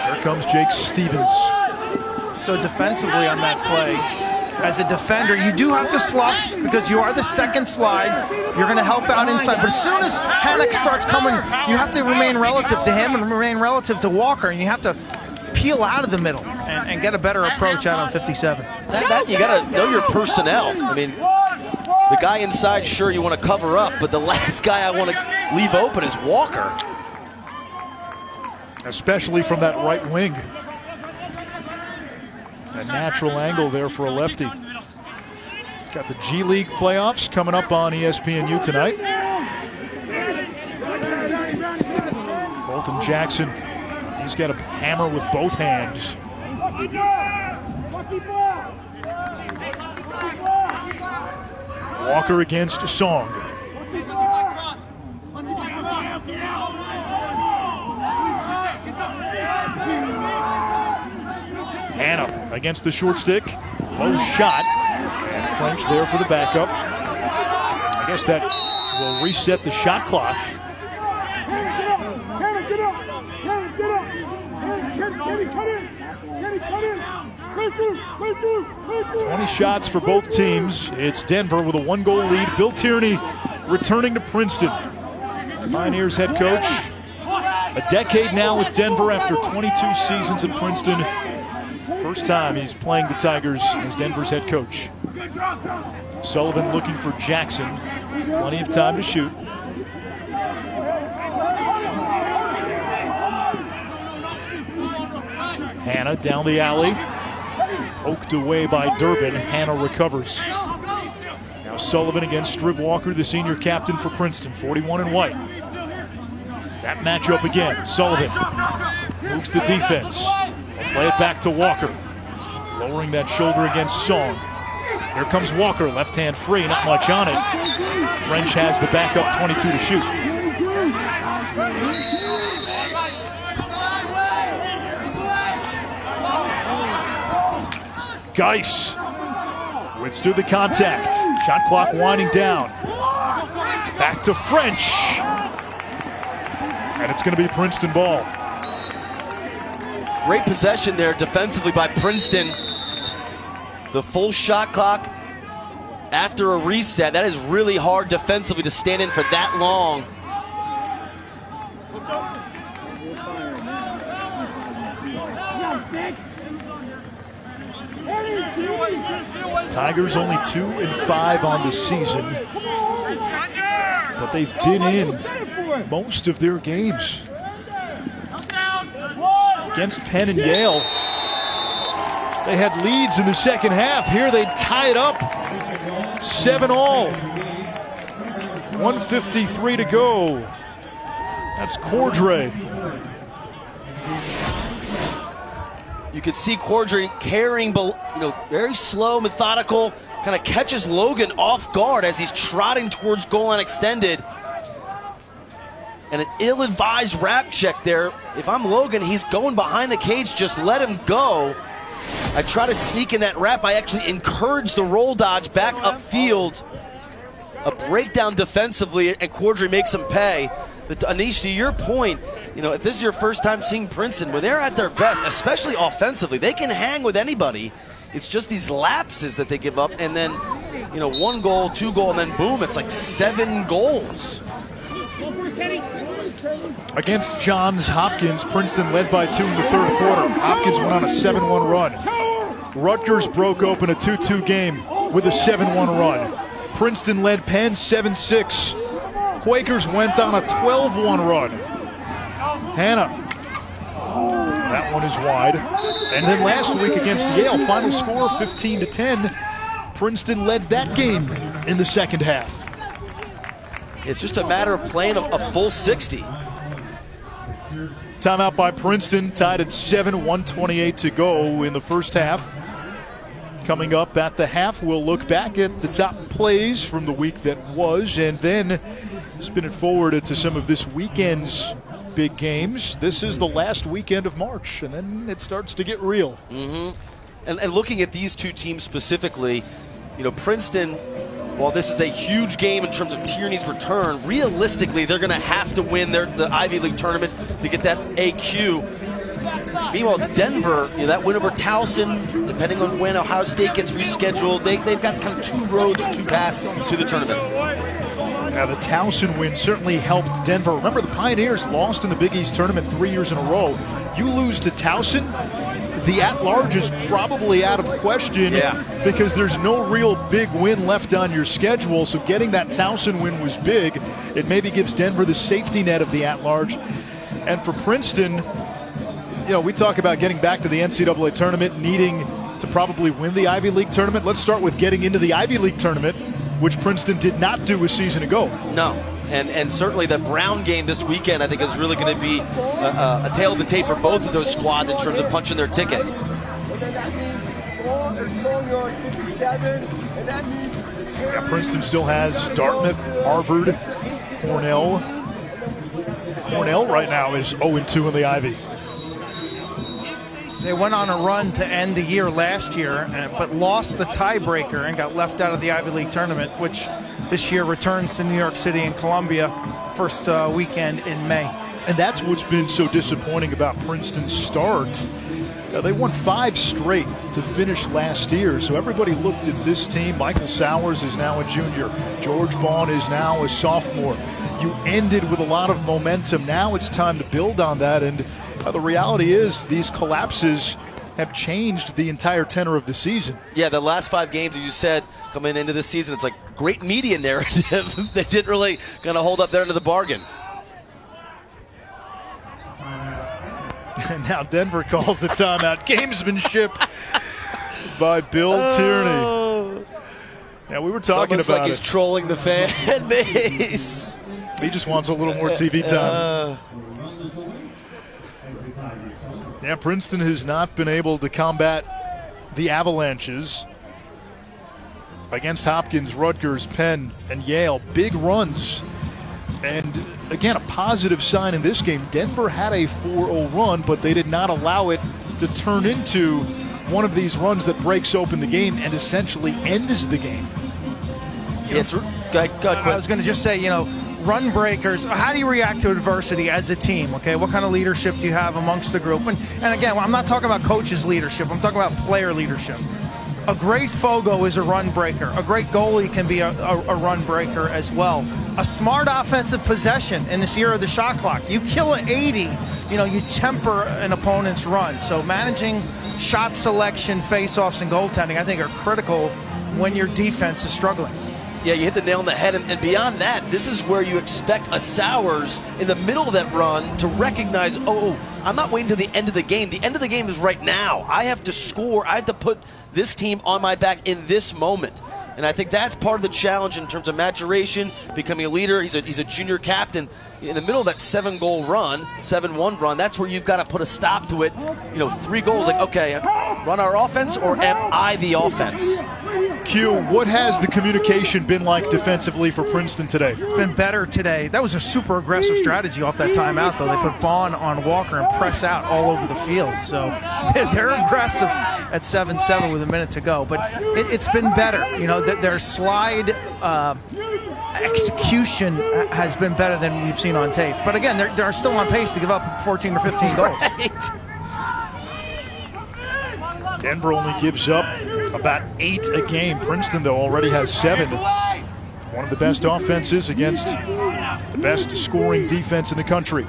Here comes Jake Stevens. So defensively on that play, as a defender, you do have to slough because you are the second slide. You're going to help out inside. But as soon as Hannock starts coming, you have to remain relative to him and remain relative to Walker, and you have to peel out of the middle and get a better approach out on 57. You got to know your personnel. I mean, the guy inside, sure, you want to cover up, but the last guy I want to leave open is Walker. Especially from that right wing. A natural angle there for a lefty. Got the G League playoffs coming up on ESPNU tonight. Colton Jackson, he's got a hammer with both hands. Walker against Song. Hannah against the short stick. Low shot. And French there for the backup. I guess that will reset the shot clock. 20 shots for both teams. It's Denver with a 1-goal lead. Bill Tierney returning to Princeton. Pioneers head coach. A decade now with Denver after 22 seasons at Princeton. First time he's playing the Tigers as Denver's head coach. Sullivan looking for Jackson. Plenty of time to shoot. Hannah down the alley. Poked away by Durbin. Hannah recovers. Now Sullivan against Stribwalker, the senior captain for Princeton, 41 in white. That matchup again. Sullivan moves the defense. They'll play it back to Walker. Lowering that shoulder against Song. Here comes Walker, left hand free, not much on it. French has the backup 22 to shoot. Geis withstood the contact. Shot clock winding down. Back to French. And it's going to be Princeton ball. Great possession there defensively by Princeton. The full shot clock after a reset. That is really hard defensively to stand in for that long. Tigers only 2-5 on the season, but they've been in most of their games. Against Penn and Yale, they had leads in the second half. Here they tie it up, 7-all. 1:53 to go. That's Cordray. You could see Cordray carrying, very slow, methodical, kind of catches Logan off guard as he's trotting towards goal line extended. And an ill-advised wrap check there. If I'm Logan, he's going behind the cage, just let him go. I try to sneak in that wrap. I actually encourage the roll dodge back upfield. A breakdown defensively, and Cordray makes him pay. But Anish, to your point, if this is your first time seeing Princeton, when they're at their best, especially offensively, they can hang with anybody. It's just these lapses that they give up, and then, 1 goal, 2 goal, and then boom, it's like 7 goals. Against Johns Hopkins, Princeton led by 2 in the third quarter. Hopkins went on a 7-1 run. Rutgers broke open a 2-2 game with a 7-1 run. Princeton led Penn 7-6. Quakers went on a 12-1 run. Hannah. That one is wide. And then last week against Yale, final score 15-10. Princeton led that game in the second half. It's just a matter of playing a full 60. Timeout by Princeton, tied at 7, 1:28 to go in the first half. Coming up at the half, we'll look back at the top plays from the week that was, and then spin it forward to some of this weekend's big games. This is the last weekend of March, and then it starts to get real. And looking at these two teams specifically, Princeton, while this is a huge game in terms of Tierney's return, realistically, they're going to have to win the Ivy League tournament to get that AQ. Meanwhile, Denver, that win over Towson, depending on when Ohio State gets rescheduled, they've got kind of 2 roads or 2 paths to the tournament. Now, the Towson win certainly helped Denver. Remember, the Pioneers lost in the Big East tournament 3 years in a row. You lose to Towson, the at-large is probably out of question because there's no real big win left on your schedule. So getting that Towson win was big. It maybe gives Denver the safety net of the at-large. And for Princeton, we talk about getting back to the NCAA tournament, needing to probably win the Ivy League tournament. Let's start with getting into the Ivy League tournament, which Princeton did not do a season ago. No, and certainly the Brown game this weekend, I think, is really going to be a tail of the tape for both of those squads in terms of punching their ticket. Princeton still has Dartmouth, Harvard, Cornell. Cornell right now is 0-2 in the Ivy. They went on a run to end the year last year, but lost the tiebreaker and got left out of the Ivy League tournament, which this year returns to New York City and Columbia first weekend in May. And that's what's been so disappointing about Princeton's start. They won 5 straight to finish last year, so everybody looked at this team. Michael Sowers is now a junior. George Bond is now a sophomore. You ended with a lot of momentum. Now it's time to build on that, and the reality is these collapses have changed the entire tenor of the season. Yeah, the last 5 games, as you said, coming into this season, it's like great media narrative. They didn't really kind of hold up their end of the bargain. And now Denver calls the timeout. Gamesmanship by Bill Tierney. Yeah, we were talking about like he's trolling the fan base. He just wants a little more TV time. Yeah, Princeton has not been able to combat the Avalanches against Hopkins, Rutgers, Penn, and Yale. Big runs. And again, a positive sign in this game. Denver had a 4-0 run, but they did not allow it to turn into one of these runs that breaks open the game and essentially ends the game. I was going to just say, run breakers, how do you react to adversity as a team? Okay, what kind of leadership do you have amongst the group? And again, I'm not talking about coaches' leadership. I'm talking about player leadership. A great Fogo is a run breaker. A great goalie can be a run breaker as well. A smart offensive possession in this era of the shot clock. You kill at 80, you temper an opponent's run. So managing shot selection, face-offs, and goaltending, I think, are critical when your defense is struggling. Yeah, you hit the nail on the head, and beyond that, this is where you expect a Sowers in the middle of that run to recognize, oh, I'm not waiting to the end of the game. The end of the game is right now. I have to score. I have to put this team on my back in this moment. And I think that's part of the challenge in terms of maturation, becoming a leader. He's a junior captain. In the middle of that 7-goal run, 7-1 run, that's where you've got to put a stop to it. 3 goals, like, okay, run our offense, or am I the offense? Q, what has the communication been like defensively for Princeton today? It's been better today. That was a super aggressive strategy off that timeout, though. They put Bond on Walker and press out all over the field. So they're aggressive at 7-7 with a minute to go. But it's been better. Their slide execution has been better than we've seen on tape. But again, they're still on pace to give up 14 or 15 goals. Right. Denver only gives up about 8 a game. Princeton, though, already has 7. One of the best offenses against the best scoring defense in the country.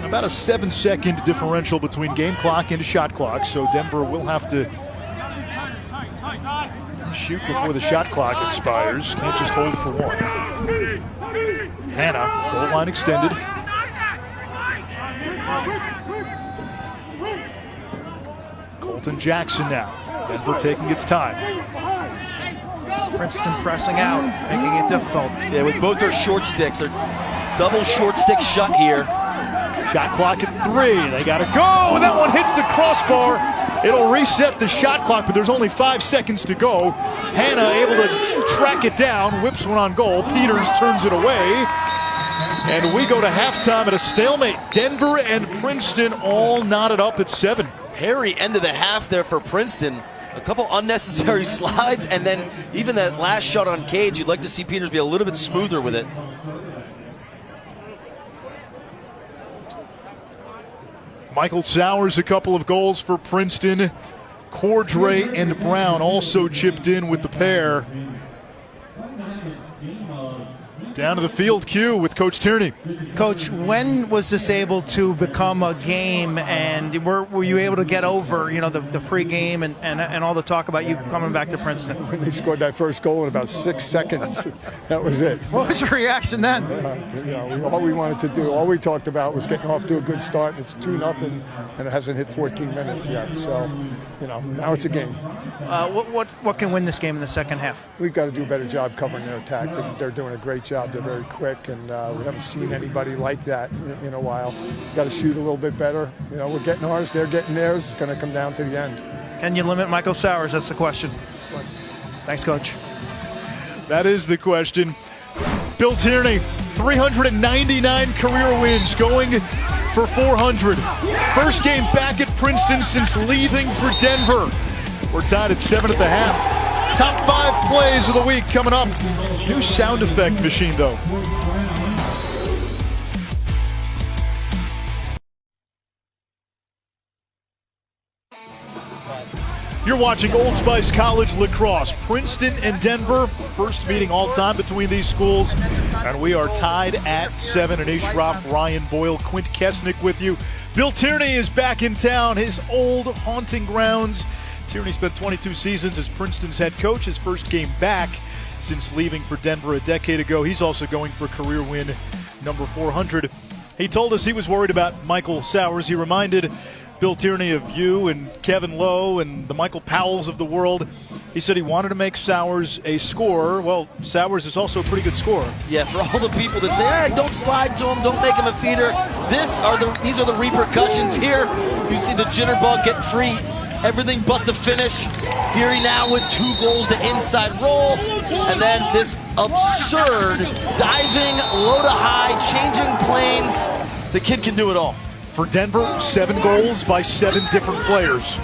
About a 7-second differential between game clock and shot clock, so Denver will have to shoot before the shot clock expires. Can't just hold for one. Hannah, goal line extended. Colton Jackson now. Denver taking its time. Princeton pressing out, making it difficult. Yeah, with both their short sticks. They're double short stick shut here. Shot clock at 3. They got to go. That one hits the crossbar. It'll reset the shot clock, but there's only 5 seconds to go. Hannah able to track it down, whips one on goal. Peters turns it away. And we go to halftime at a stalemate. Denver and Princeton all knotted up at 7. Hairy end of the half there for Princeton. A couple unnecessary slides, and then even that last shot on Cage, you'd like to see Peters be a little bit smoother with it. Michael Sowers, a couple of goals for Princeton. Cordray and Brown also chipped in with the pair. Down to the field cue with Coach Tierney. Coach, when was this able to become a game, and were you able to get over, the pregame and all the talk about you coming back to Princeton? When they scored that first goal in about 6 seconds, that was it. What was your reaction then? All we wanted to do, all we talked about was getting off to a good start. It's 2-0, and it hasn't hit 14 minutes yet. So, now it's a game. What can win this game in the second half? We've got to do a better job covering their attack. They're doing a great job. They're very quick, and we haven't seen anybody like that in a while. Got to shoot a little bit better. We're getting ours, they're getting theirs. It's going to come down to the end. Can you limit Michael Sowers? That's the question. Thanks, Coach. That is the question. Bill Tierney, 399 career wins, going for 400. First game back at Princeton since leaving for Denver. We're tied at 7 at the half. Top 5 plays of the week coming up. New sound effect machine, though. You're watching Old Spice College lacrosse. Princeton and Denver, first meeting all time between these schools. And we are tied at 7. Anish Shroff, Ryan Boyle, Quint Kesnick with you. Bill Tierney is back in town, his old haunting grounds. Tierney spent 22 seasons as Princeton's head coach, his first game back since leaving for Denver a decade ago. He's also going for career win number 400. He told us he was worried about Michael Sowers. He reminded Bill Tierney of you and Kevin Lowe and the Michael Powells of the world. He said he wanted to make Sowers a scorer. Well, Sowers is also a pretty good scorer. Yeah, for all the people that say, hey, don't slide to him, don't make him a feeder, these are the repercussions here. You see the jitterbug getting free, everything but the finish. Geary now with 2 goals to inside roll, and then this absurd diving, low to high, changing planes. The kid can do it all. For Denver, 7 goals by 7 different players.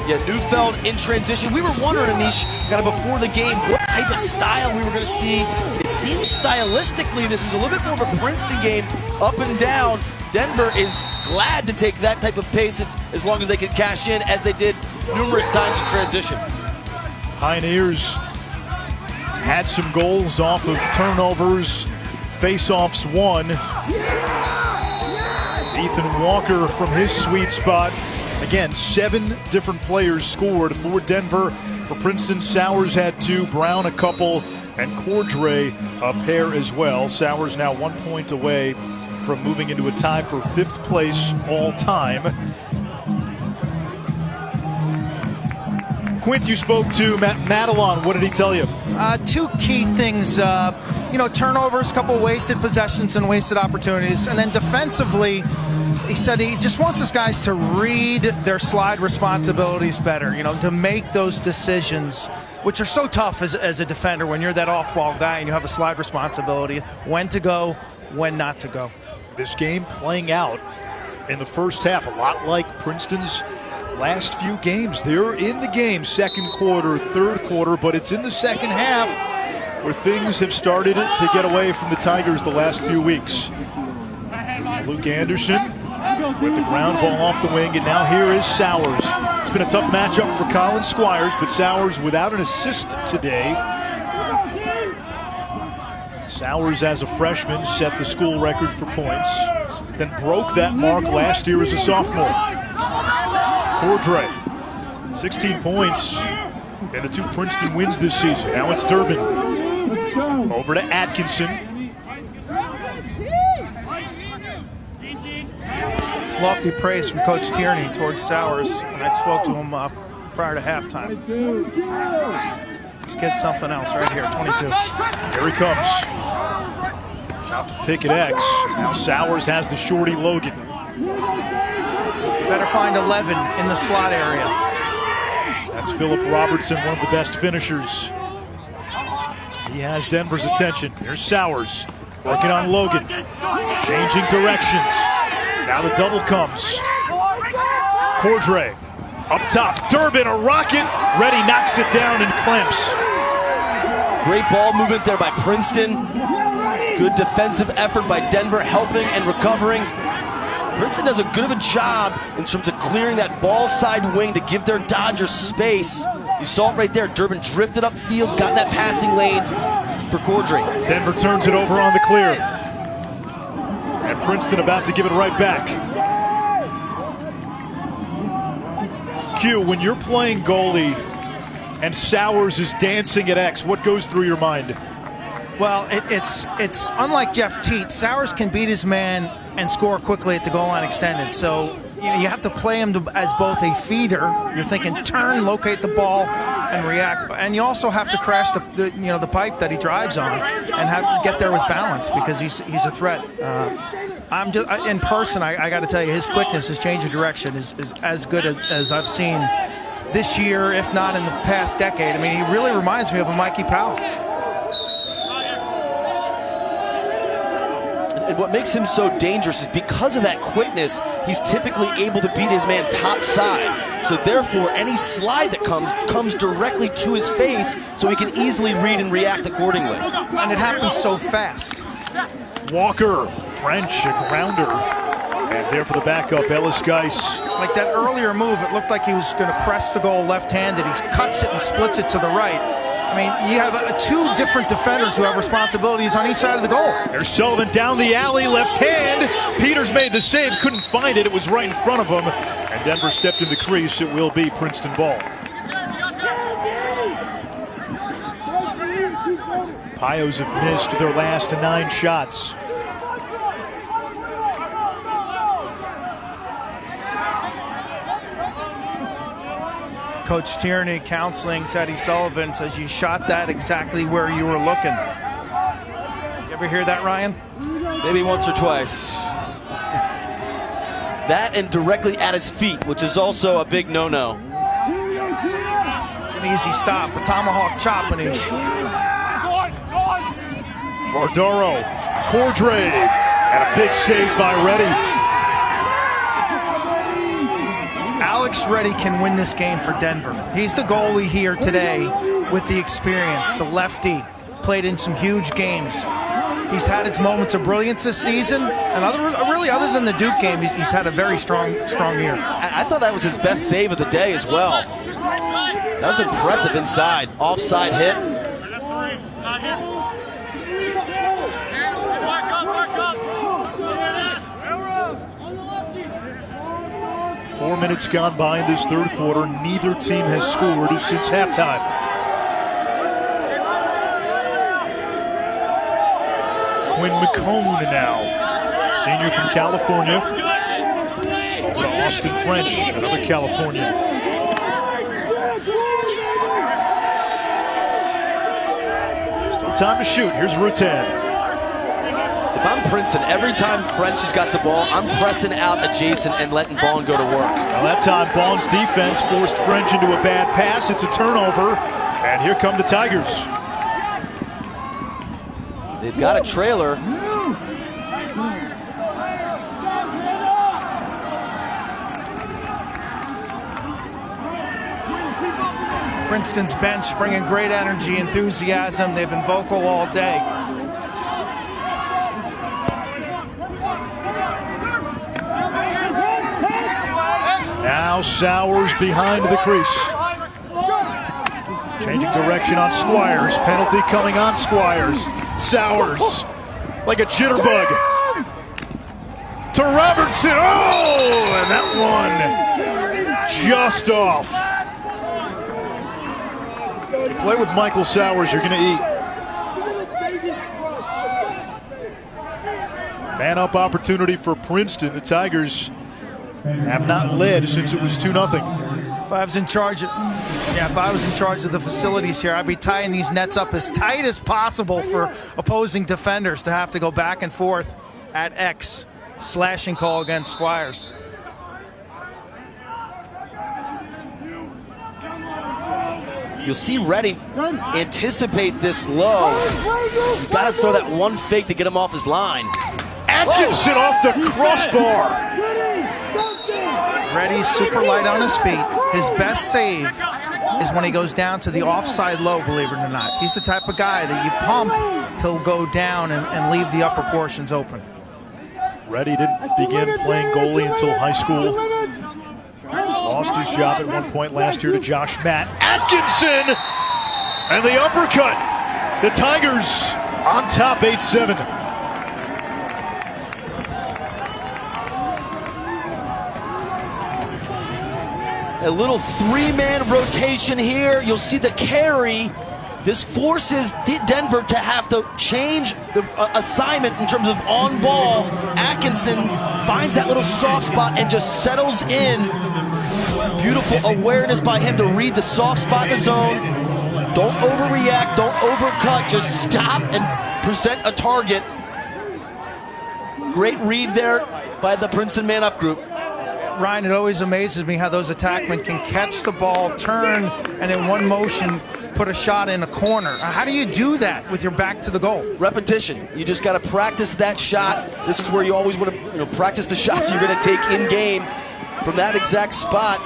Yeah, Neufeld in transition. We were wondering, Anish, kind of before the game, what type of style we were going to see. It seems stylistically this was a little bit more of a Princeton game, up and down. Denver is glad to take that type of pace as long as they can cash in, as they did numerous times in transition. Pioneers had some goals off of turnovers, face-offs won. Ethan Walker from his sweet spot. Again, 7 different players scored for Denver. For Princeton, Sowers had 2, Brown a couple, and Cordray a pair as well. Sowers now 1 point away from moving into a tie for 5th place all time. Quint, you spoke to Matt Madelon. What did he tell you? 2 key things. Turnovers, couple wasted possessions and wasted opportunities. And then defensively, he said he just wants his guys to read their slide responsibilities better, to make those decisions, which are so tough as a defender when you're that off-ball guy and you have a slide responsibility, when to go, when not to go. This game playing out in the first half, a lot like Princeton's last few games. They're in the game, second quarter, third quarter, but it's in the second half where things have started to get away from the Tigers the last few weeks. Luke Anderson with the ground ball off the wing, and now here is Sowers. It's been a tough matchup for Colin Squires, but Sowers without an assist today. Sowers, as a freshman, set the school record for points, then broke that mark last year as a sophomore. Cordray, 16 points in the 2 Princeton wins this season. Now it's Durbin. Over to Atkinson. Lofty praise from Coach Tierney towards Sowers, and I spoke to him prior to halftime. This kid's something else right here, 22. Here he comes. Out to pick at X. Now Sowers has the shorty Logan. Better find 11 in the slot area. That's Philip Robertson, one of the best finishers. He has Denver's attention. Here's Sowers working on Logan. Changing directions. Now the double comes. Cordray up top. Durbin, a rocket. Reddy knocks it down and clamps. Great ball movement there by Princeton. Good defensive effort by Denver, helping and recovering. Princeton does a good of a job in terms of clearing that ball side wing to give their Dodgers space. You saw it right there. Durbin drifted upfield, got in that passing lane for Cordray. Denver turns it over on the clear. And Princeton about to give it right back. Q, when you're playing goalie and Sowers is dancing at X, what goes through your mind? Well, it's unlike Jeff Teat. Sowers can beat his man and score quickly at the goal line extended. So you have to play him as both a feeder. You're thinking turn, locate the ball, and react. And you also have to crash the pipe that he drives on and get there with balance because he's a threat. I'm just in person. I got to tell you, his quickness, his change of direction is as good as I've seen this year, if not in the past decade. I mean, he really reminds me of a Mikey Powell. And what makes him so dangerous is because of that quickness, he's typically able to beat his man top side. So therefore, any slide that comes directly to his face, so he can easily read and react accordingly. And it happens so fast. Walker, French, a grounder. And there for the backup, Ellis Geis. Like that earlier move, it looked like he was going to press the goal left-handed. He cuts it and splits it to the right. I mean, you have two different defenders who have responsibilities on each side of the goal. There's Sullivan down the alley, left hand. Peters made the save, couldn't find it. It was right in front of him. And Denver stepped in the crease. It will be Princeton ball. Pios have missed their last 9 shots. Coach Tierney counseling Teddy Sullivan, says you shot that exactly where you were looking. You ever hear that, Ryan? Maybe once or twice. That and directly at his feet, which is also a big no-no. It's an easy stop, a tomahawk chop, and he's... Vardaro, Cordray, and a big save by Reddy. Alex Reddy can win this game for Denver. He's the goalie here today with the experience, the lefty, played in some huge games. He's had his moments of brilliance this season, and other than the Duke game, he's had a very strong year. I thought that was his best save of the day as well. That was impressive inside, offside hit. 4 minutes gone by in this third quarter. Neither team has scored since halftime. Quinn McCone now, senior from California. Over to Austin French, another Californian. Still time to shoot. Here's Rutan. If I'm Princeton, every time French has got the ball, I'm pressing out adjacent and letting Bond go to work. Well, that time Bond's defense forced French into a bad pass. It's a turnover, and here come the Tigers. They've got a trailer. Princeton's bench bringing great energy, enthusiasm. They've been vocal all day. Now Sowers behind the crease. Changing direction on Squires. Penalty coming on Squires. Sowers like a jitterbug. To Robertson. Oh, and that one just off. You play with Michael Sowers, you're going to eat. Man up opportunity for Princeton. The Tigers have not led since it was 2-0. If I was in charge of the facilities here, I'd be tying these nets up as tight as possible for opposing defenders to have to go back and forth at X. Slashing call against Squires. You'll see Reddy anticipate this low. You've got to throw that one fake to get him off his line. Atkinson off the crossbar. Reddy's super light on his feet. His best save is when he goes down to the offside low, believe it or not. He's the type of guy that you pump, he'll go down and leave the upper portions open. Reddy didn't begin playing goalie until high school. Lost his job at one point last year to Josh Matt. Atkinson! And the uppercut. The Tigers on top 8-7. A little three-man rotation here. You'll see the carry. This forces Denver to have to change the assignment in terms of on ball. Atkinson finds that little soft spot and just settles in. Beautiful awareness by him to read the soft spot in the zone. Don't overreact, don't overcut, just stop and present a target. Great read there by the Princeton man-up group. Ryan, it always amazes me how those attackmen can catch the ball, turn, and in one motion put a shot in a corner. How do you do that with your back to the goal? Repetition. You just got to practice that shot. This is where you always want to practice the shots you're going to take in game from that exact spot.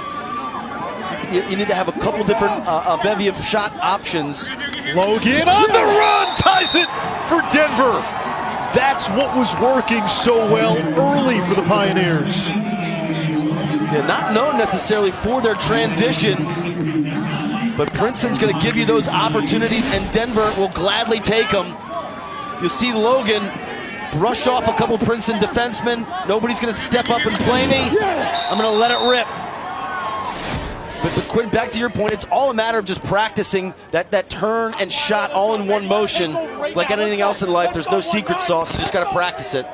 You need to have a couple different a bevy of shot options. Logan on the run, ties it for Denver. That's what was working so well early for the Pioneers. Yeah, not known necessarily for their transition, but Princeton's going to give you those opportunities, and Denver will gladly take them. You'll see Logan brush off a couple Princeton defensemen. Nobody's going to step up and play me. I'm going to let it rip. But Quinn, back to your point, it's all a matter of just practicing that turn and shot all in one motion. Like anything else in life, there's no secret sauce. You just got to practice it.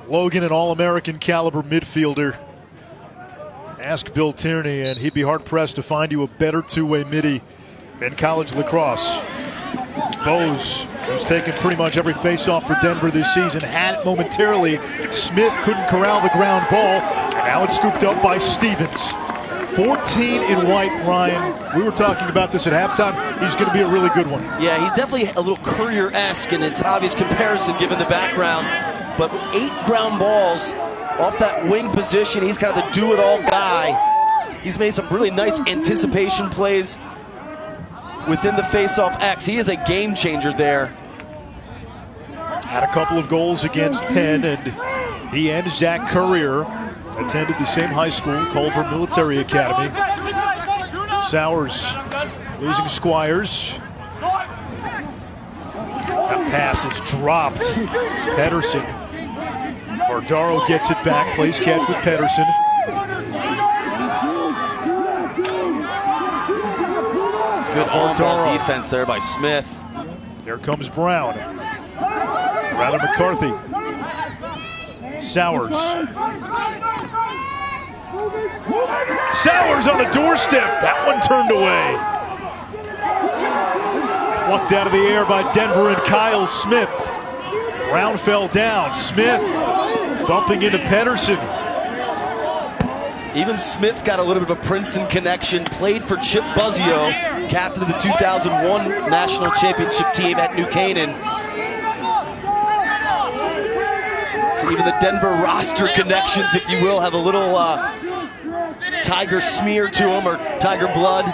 Logan, an All-American caliber midfielder. Ask Bill Tierney, and he'd be hard-pressed to find you a better two-way midi than college lacrosse. Bose, who's taken pretty much every face-off for Denver this season, had it momentarily. Smith couldn't corral the ground ball, and now it's scooped up by Stevens. 14 in white, Ryan. We were talking about this at halftime. He's going to be a really good one. Yeah, he's definitely a little Courier-esque, and it's obvious comparison given the background. But 8 ground balls off that wing position, he's kind of the do-it-all guy. He's made some really nice anticipation plays within the face-off X. He is a game changer there. Had a couple of goals against Penn, and he and Zach Courier attended the same high school, Culver Military Academy. Sowers losing Squires. That pass is dropped. Pedersen. Vardaro gets it back, plays catch with Pedersen. Good on-ball defense there by Smith. Here comes Brown. Rather McCarthy. Sowers. Sowers on the doorstep. That one turned away. Plucked out of the air by Denver and Kyle Smith. Brown fell down. Smith bumping into Pedersen. Even Smith's got a little bit of a Princeton connection. Played for Chip Buzzio, captain of the 2001 National Championship team at New Canaan. So even the Denver roster connections, if you will, have a little Tiger smear to them, or Tiger blood.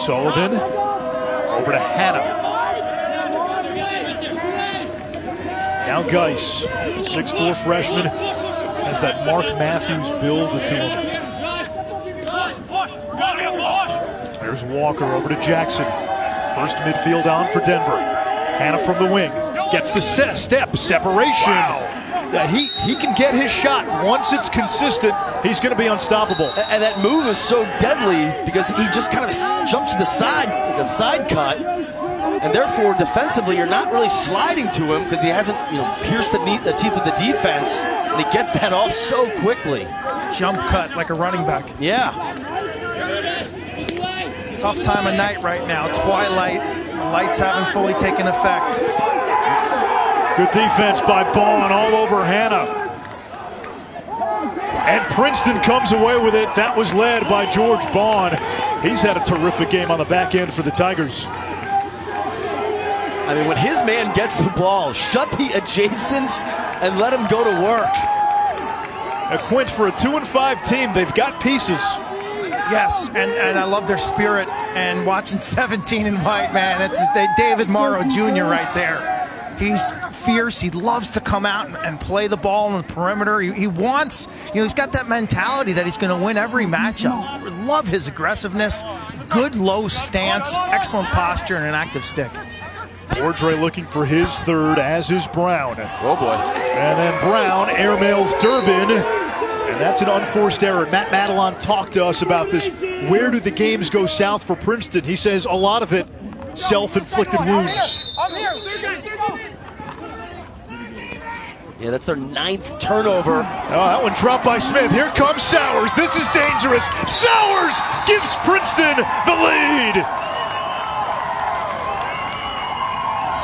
Sullivan over to Hannah. Now Geis, 6'4" freshman, has that Mark Matthews build to him. There's Walker over to Jackson. First midfield on for Denver. Hannah from the wing. Gets the step, separation. Wow. Yeah, he can get his shot. Once it's consistent, he's going to be unstoppable. And that move is so deadly because he just kind of jumps to the side, like a side cut. And therefore, defensively, you're not really sliding to him because he hasn't, pierced the teeth of the defense. And he gets that off so quickly. Jump cut like a running back. Yeah. Tough time of night right now. Twilight. The lights haven't fully taken effect. Good defense by Bond all over Hannah. And Princeton comes away with it. That was led by George Bond. He's had a terrific game on the back end for the Tigers. I mean, when his man gets the ball, shut the adjacents and let him go to work. A Quint, for a 2-5 team, they've got pieces. Yes, and I love their spirit. And watching 17 in white, man, it's David Morrow Jr. right there. He's fierce. He loves to come out and play the ball on the perimeter. He wants, he's got that mentality that he's going to win every matchup. Love his aggressiveness, good low stance, excellent posture, and an active stick. Ordre looking for his third, as is Brown. Oh, boy. And then Brown airmails Durbin. And that's an unforced error. Matt Madelon talked to us about this. Where do the games go south for Princeton? He says a lot of it self-inflicted wounds. Yeah, that's their 9th turnover. Oh, that one dropped by Smith. Here comes Sowers. This is dangerous. Sowers gives Princeton the lead.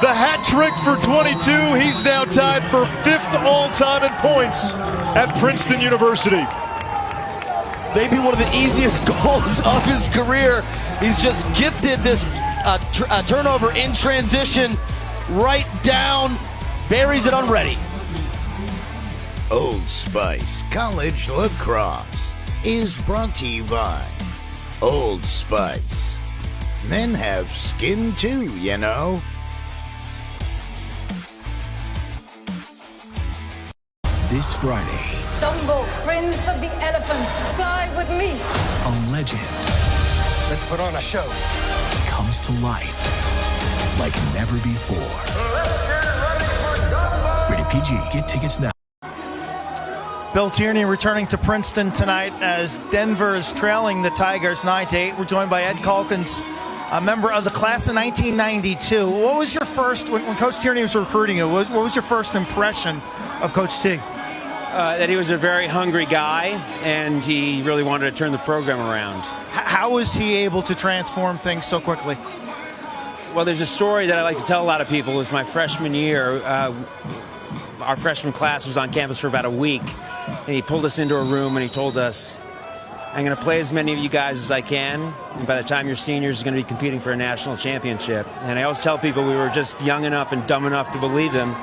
The hat trick for 22. He's now tied for 5th all-time in points at Princeton University. Maybe one of the easiest goals of his career. He's just gifted this turnover in transition right down, buries it unready. Old Spice College Lacrosse is brought to you by Old Spice. Men have skin too, you know. This Friday, Dumbo, Prince of the Elephants, fly with me. a legend. Let's put on a show. Comes to life like never before. Rated PG. Get tickets now. Bill Tierney returning to Princeton tonight as Denver is trailing the Tigers 9-8. We're joined by Ed Calkins, a member of the class of 1992. What was your first, when Coach Tierney was recruiting you, what was your first impression of Coach T? That he was a very hungry guy, and he really wanted to turn the program around. How was he able to transform things so quickly? Well, there's a story that I like to tell a lot of people. It was my freshman year. Our freshman class was on campus for about a week, and he pulled us into a room and he told us, I'm going to play as many of you guys as I can, and by the time you're seniors, you're going to be competing for a national championship. And I always tell people we were just young enough and dumb enough to believe him,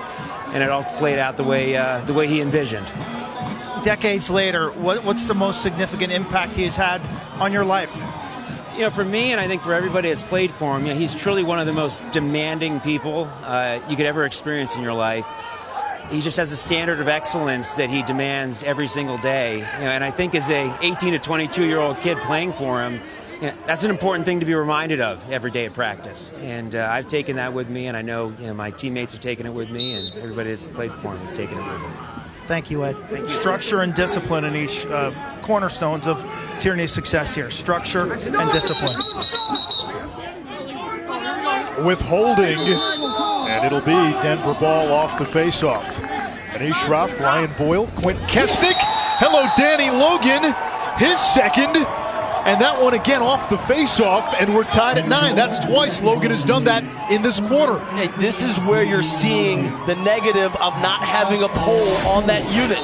and it all played out the way he envisioned. Decades later, what's the most significant impact he has had on your life? You know, for me, and I think for everybody that's played for him, he's truly one of the most demanding people you could ever experience in your life. He just has a standard of excellence that he demands every single day. And I think as a 18 to 22-year-old kid playing for him, that's an important thing to be reminded of every day at practice. And I've taken that with me, and I know, my teammates have taken it with me, and everybody that's played for him has taken it with me. Thank you, Ed. Thank you. Structure and discipline in each cornerstones of Tierney's success here. Structure and discipline. With holding, and it'll be Denver ball off the faceoff. Manish Shroff, Ryan Boyle, Quint Kesnick. Hello, Danny Logan, his second. And that one again off the faceoff, and we're tied at 9. That's twice Logan has done that in this quarter. Hey, this is where you're seeing the negative of not having a pole on that unit.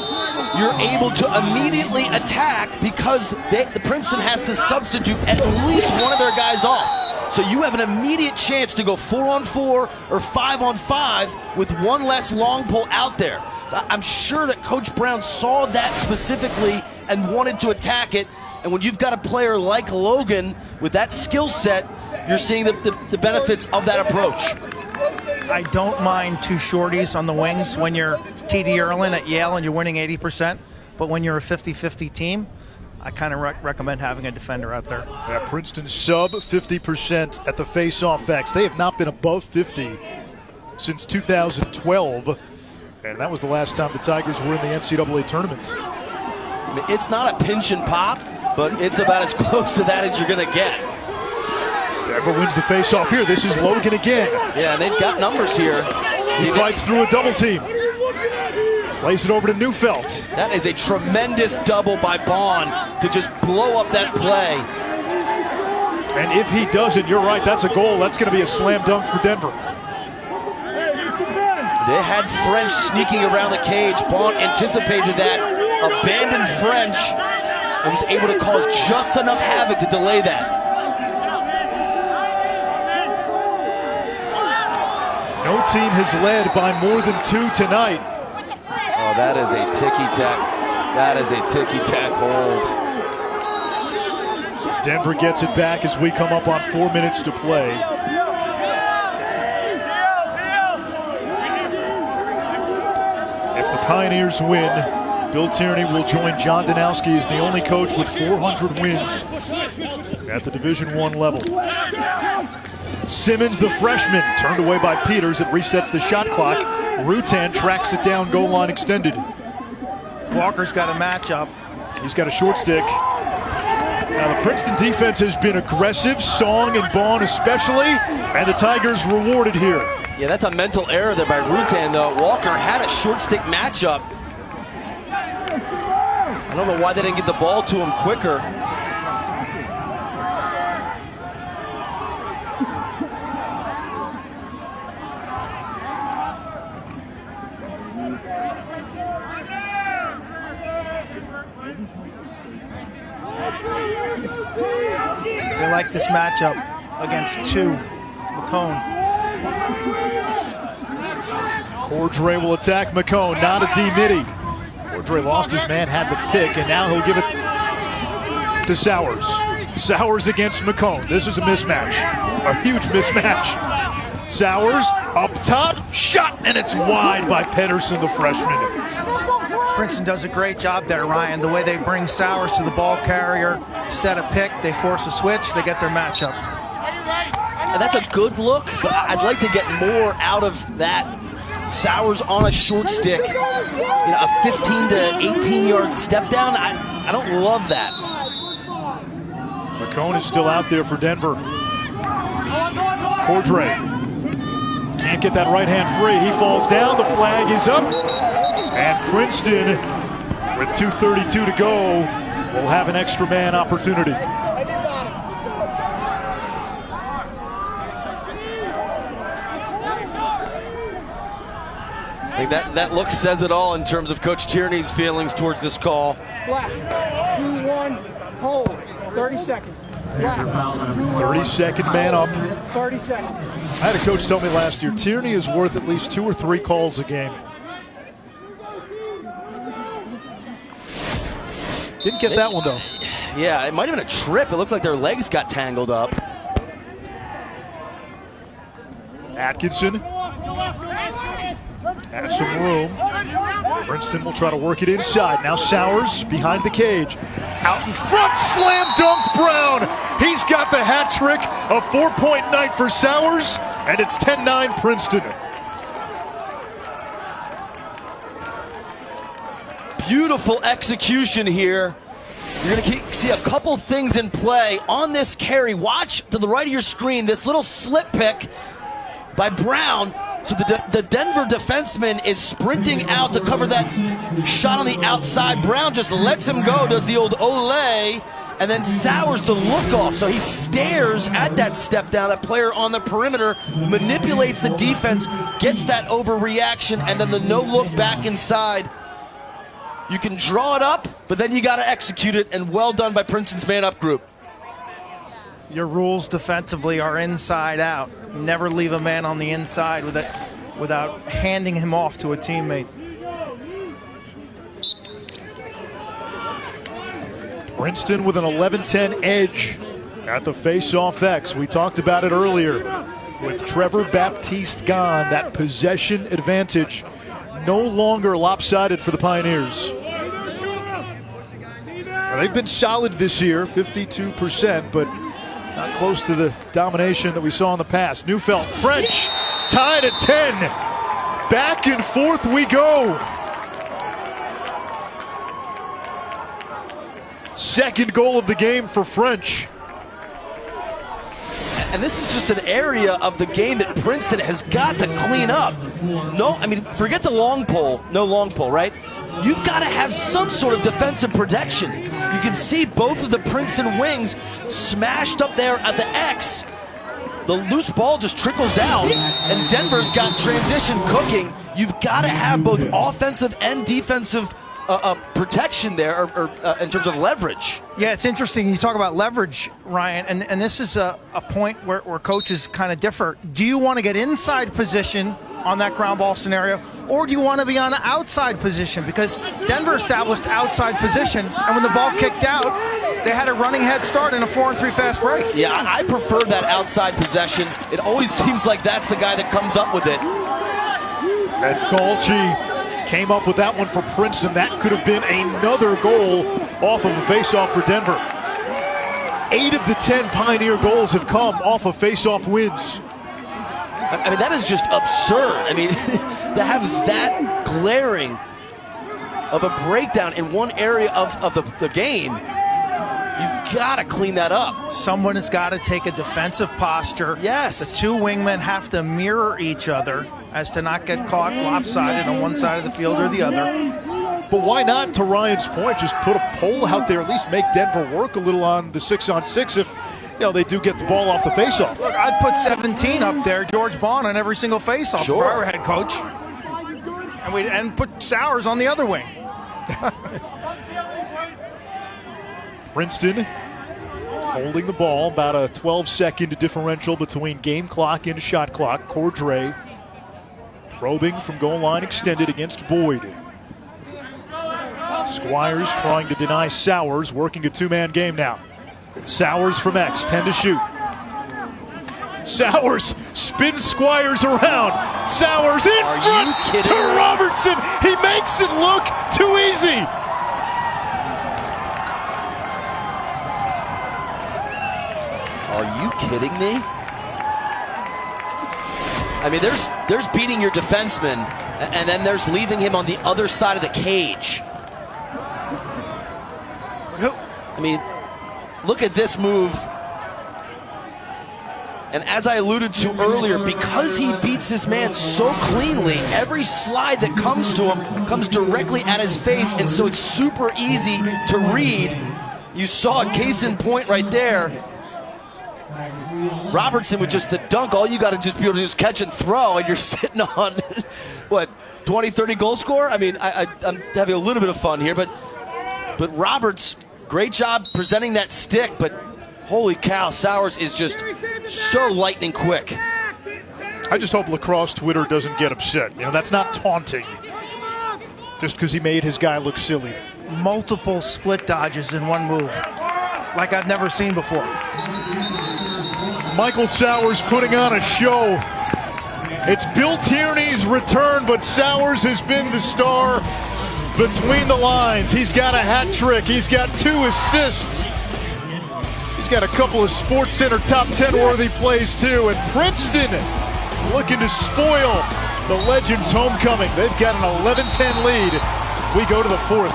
You're able to immediately attack because the Princeton has to substitute at least one of their guys off. So you have an immediate chance to go 4-on-4 or 5-on-5 with one less long pole out there. So I'm sure that Coach Brown saw that specifically and wanted to attack it. And when you've got a player like Logan with that skill set, you're seeing the benefits of that approach. I don't mind two shorties on the wings when you're T.D. Erlin at Yale and you're winning 80%, but when you're a 50-50 team, I kind of recommend having a defender out there. Yeah, Princeton sub 50% at the face-off X. They have not been above 50 since 2012, and that was the last time the Tigers were in the NCAA tournament. I mean, it's not a pinch and pop, but it's about as close to that as you're going to get. Denver wins the face-off here. This is Logan again. Yeah, and they've got numbers here. He fights through a double team. Plays it over to Neufeld. That is a tremendous double by Bond to just blow up that play. And if he does it, you're right, that's a goal. That's going to be a slam dunk for Denver. They had French sneaking around the cage. Bond anticipated that, abandoned French, and was able to cause just enough havoc to delay that. No team has led by more than 2 tonight. Oh, that is a ticky-tack. That is a ticky-tack hold. So Denver gets it back as we come up on 4 minutes to play. If the Pioneers win, Bill Tierney will join John Danowski as the only coach with 400 wins at the Division I level. Simmons, the freshman, turned away by Peters. It resets the shot clock. Rutan tracks it down, goal line extended. Walker's got a matchup. He's got a short stick. Now the Princeton defense has been aggressive, Song and Bond especially, and the Tigers rewarded here. Yeah, that's a mental error there by Rutan, though. Walker had a short stick matchup. I don't know why they didn't get the ball to him quicker. like this matchup against 2 McCone. Cordray will attack McCone, not a D-Mitty. Cordray lost his man, had the pick, and now he'll give it to Sowers. Sowers against McCone. This is a mismatch, a huge mismatch. Sowers up top, shot, and it's wide by Pedersen, the freshman. Princeton does a great job there, Ryan. The way they bring Sowers to the ball carrier, set a pick, they force a switch, they get their matchup. And that's a good look, but I'd like to get more out of that. Sowers on a short stick, a 15 to 18 yard step down. I don't love that. McCone is still out there for Denver. Cordray can't get that right hand free. He falls down. The flag is up. And Princeton, with 2:32 to go, will have an extra man opportunity. I think that look says it all in terms of Coach Tierney's feelings towards this call. Black, 2-1, hold, 30 seconds. Black, 30-second man up. 30 seconds. I had a coach tell me last year, Tierney is worth at least 2 or 3 calls a game. Didn't get that one, though. Yeah, it might have been a trip. It looked like their legs got tangled up. Atkinson has some room. Princeton will try to work it inside. Now Sowers behind the cage. Out in front, slam dunk Brown. He's got the hat trick, a 4-point night for Sowers, and it's 10-9 Princeton. Beautiful execution here. You're going to see a couple things in play on this carry. Watch to the right of your screen this little slip pick by Brown. So the Denver defenseman is sprinting out to cover that shot on the outside. Brown just lets him go, does the old Olay, and then Sowers the look off. So he stares at that step down. That player on the perimeter manipulates the defense, gets that overreaction, and then the no look back inside. You can draw it up, but then you got to execute it, and well done by Princeton's man-up group. Your rules defensively are inside out. Never leave a man on the inside without handing him off to a teammate. Princeton with an 11-10 edge at the face-off X. We talked about it earlier. With Trevor Baptiste gone, that possession advantage no longer lopsided for the Pioneers. They've been solid this year, 52%, but not close to the domination that we saw in the past. Neufeld, French, tied at 10. Back and forth we go. Second goal of the game for French. And this is just an area of the game that Princeton has got to clean up. No, I mean, forget the long pole, no long pole, right? You've got to have some sort of defensive protection. You can see both of the Princeton wings smashed up there at the X. The loose ball just trickles out, and Denver's got transition cooking. You've got to have both offensive and defensive protection there, or in terms of leverage. Yeah, it's interesting. You talk about leverage, Ryan, and this is a point where coaches kind of differ. Do you want to get inside position on that ground ball scenario, or do you want to be on an outside position? Because Denver established outside position, and when the ball kicked out, they had a running head start in a 4-3 fast break. Yeah, I prefer that outside possession. It always seems like that's the guy that comes up with it. And Galchi came up with that one for Princeton. That could have been another goal off of a faceoff for Denver. 8 of the 10 Pioneer goals have come off of faceoff wins. I mean, that is just absurd. I mean, to have that glaring of a breakdown in one area of the game, you've got to clean that up. Someone has got to take a defensive posture. Yes. The two wingmen have to mirror each other as to not get caught lopsided on one side of the field or the other. But why not, to Ryan's point, just put a pole out there, at least make Denver work a little on the 6-on-6 if they do get the ball off the faceoff. Look, I'd put 17 up there, George Bond on every single faceoff Sure. if I were head coach. And put Sowers on the other wing. Princeton holding the ball, about a 12-second differential between game clock and shot clock. Cordray probing from goal line extended against Boyd. Squires trying to deny Sowers, working a two-man game now. Sowers from X, 10 to shoot. Sowers spins Squires around. Sowers in front to Robertson. He makes it look too easy. Are you kidding me? I mean, there's beating your defenseman, and then there's leaving him on the other side of the cage. I mean, look at this move. And as I alluded to earlier, because he beats his man so cleanly, every slide that comes to him comes directly at his face, and so it's super easy to read. You saw a case in point right there. Robertson with just the dunk, all you got to just be able to do is catch and throw, and you're sitting on, what, 20, 30 goal scorer? I mean, I'm having a little bit of fun here, but Roberts, great job presenting that stick, but holy cow, Sowers is just so lightning quick. I just hope lacrosse Twitter doesn't get upset. You know, that's not taunting. Just because he made his guy look silly. Multiple split dodges in one move, like I've never seen before. Michael Sowers putting on a show. It's Bill Tierney's return, but Sowers has been the star between the lines. He's got a hat trick. He's got 2 assists. He's got a couple of Sports Center top 10 worthy plays too. And Princeton looking to spoil the Legends homecoming. They've got an 11-10 lead. We go to the 4th.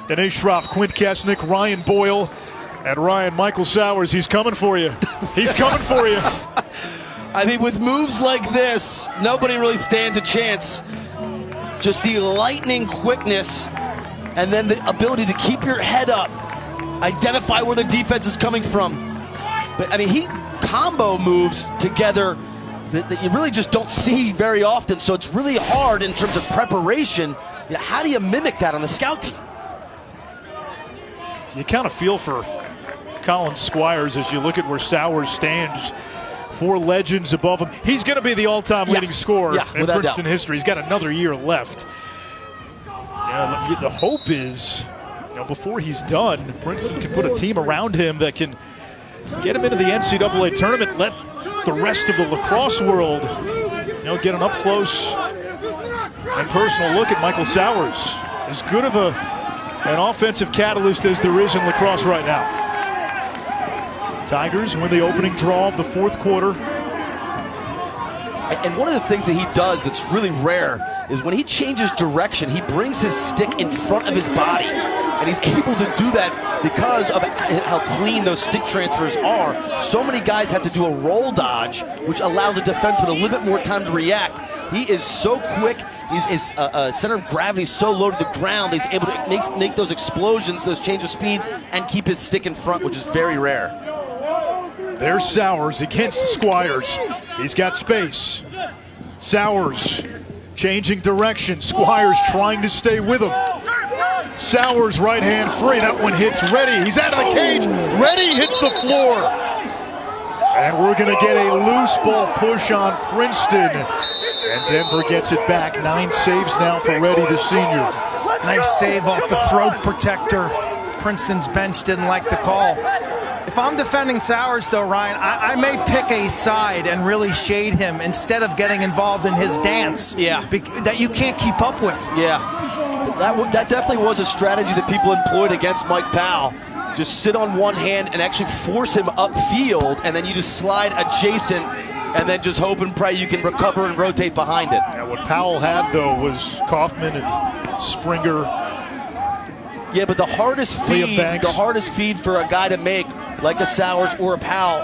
Denise Schroff, Quint Kesnick, Ryan Boyle, and Ryan, Michael Sowers. He's coming for you. He's coming for you. I mean, with moves like this, nobody really stands a chance. Just the lightning quickness, and then the ability to keep your head up, identify where the defense is coming from. But I mean, he combo moves together that you really just don't see very often, so it's really hard in terms of preparation. How do you mimic that on the scout team? You kind of feel for Colin Squires as you look at where Sowers stands. 4 Legends above him. He's going to be the all-time leading scorer in Princeton history. He's got another year left. Yeah, the hope is, before he's done, Princeton can put a team around him that can get him into the NCAA tournament, let the rest of the lacrosse world, get an up-close and personal look at Michael Sowers. As good of an offensive catalyst as there is in lacrosse right now. Tigers win the opening draw of the 4th quarter. And one of the things that he does that's really rare is when he changes direction, he brings his stick in front of his body. And he's able to do that because of how clean those stick transfers are. So many guys have to do a roll dodge, which allows a defenseman a little bit more time to react. He is so quick. His center of gravity is so low to the ground, he's able to make those explosions, those change of speeds, and keep his stick in front, which is very rare. There's Sowers against Squires. He's got space. Sowers changing direction. Squires trying to stay with him. Sowers right hand free. That one hits Reddy. He's out of the cage. Reddy hits the floor. And we're going to get a loose ball push on Princeton. And Denver gets it back. 9 saves now for Reddy, the senior. Nice save off the throat protector. Princeton's bench didn't like the call. If I'm defending Sowers, though, Ryan, I may pick a side and really shade him instead of getting involved in his dance. Yeah. That you can't keep up with. Yeah. That definitely was a strategy that people employed against Mike Powell. Just sit on one hand and actually force him upfield, and then you just slide adjacent, and then just hope and pray you can recover and rotate behind it. Yeah, what Powell had, though, was Kaufman and Springer. Yeah, but the hardest feed for a guy to make, like a Sowers or a Powell,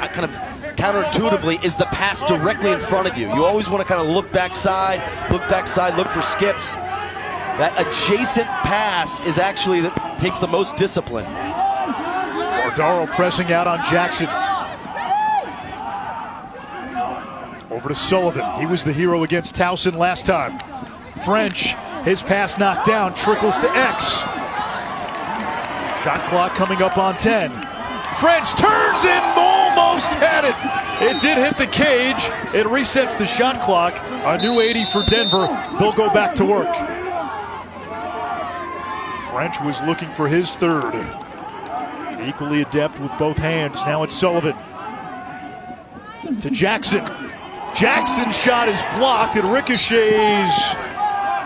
kind of counterintuitively, is the pass directly in front of you. You always want to kind of look backside, look for skips. That adjacent pass is actually that takes the most discipline. Bordaro pressing out on Jackson. Over to Sullivan. He was the hero against Towson last time. French, his pass knocked down, trickles to X. Shot clock coming up on 10. French turns and almost had it. It did hit the cage. It resets the shot clock. A new 80 for Denver. They'll go back to work. French was looking for his third. Equally adept with both hands. Now it's Sullivan. To Jackson. Jackson's shot is blocked. It ricochets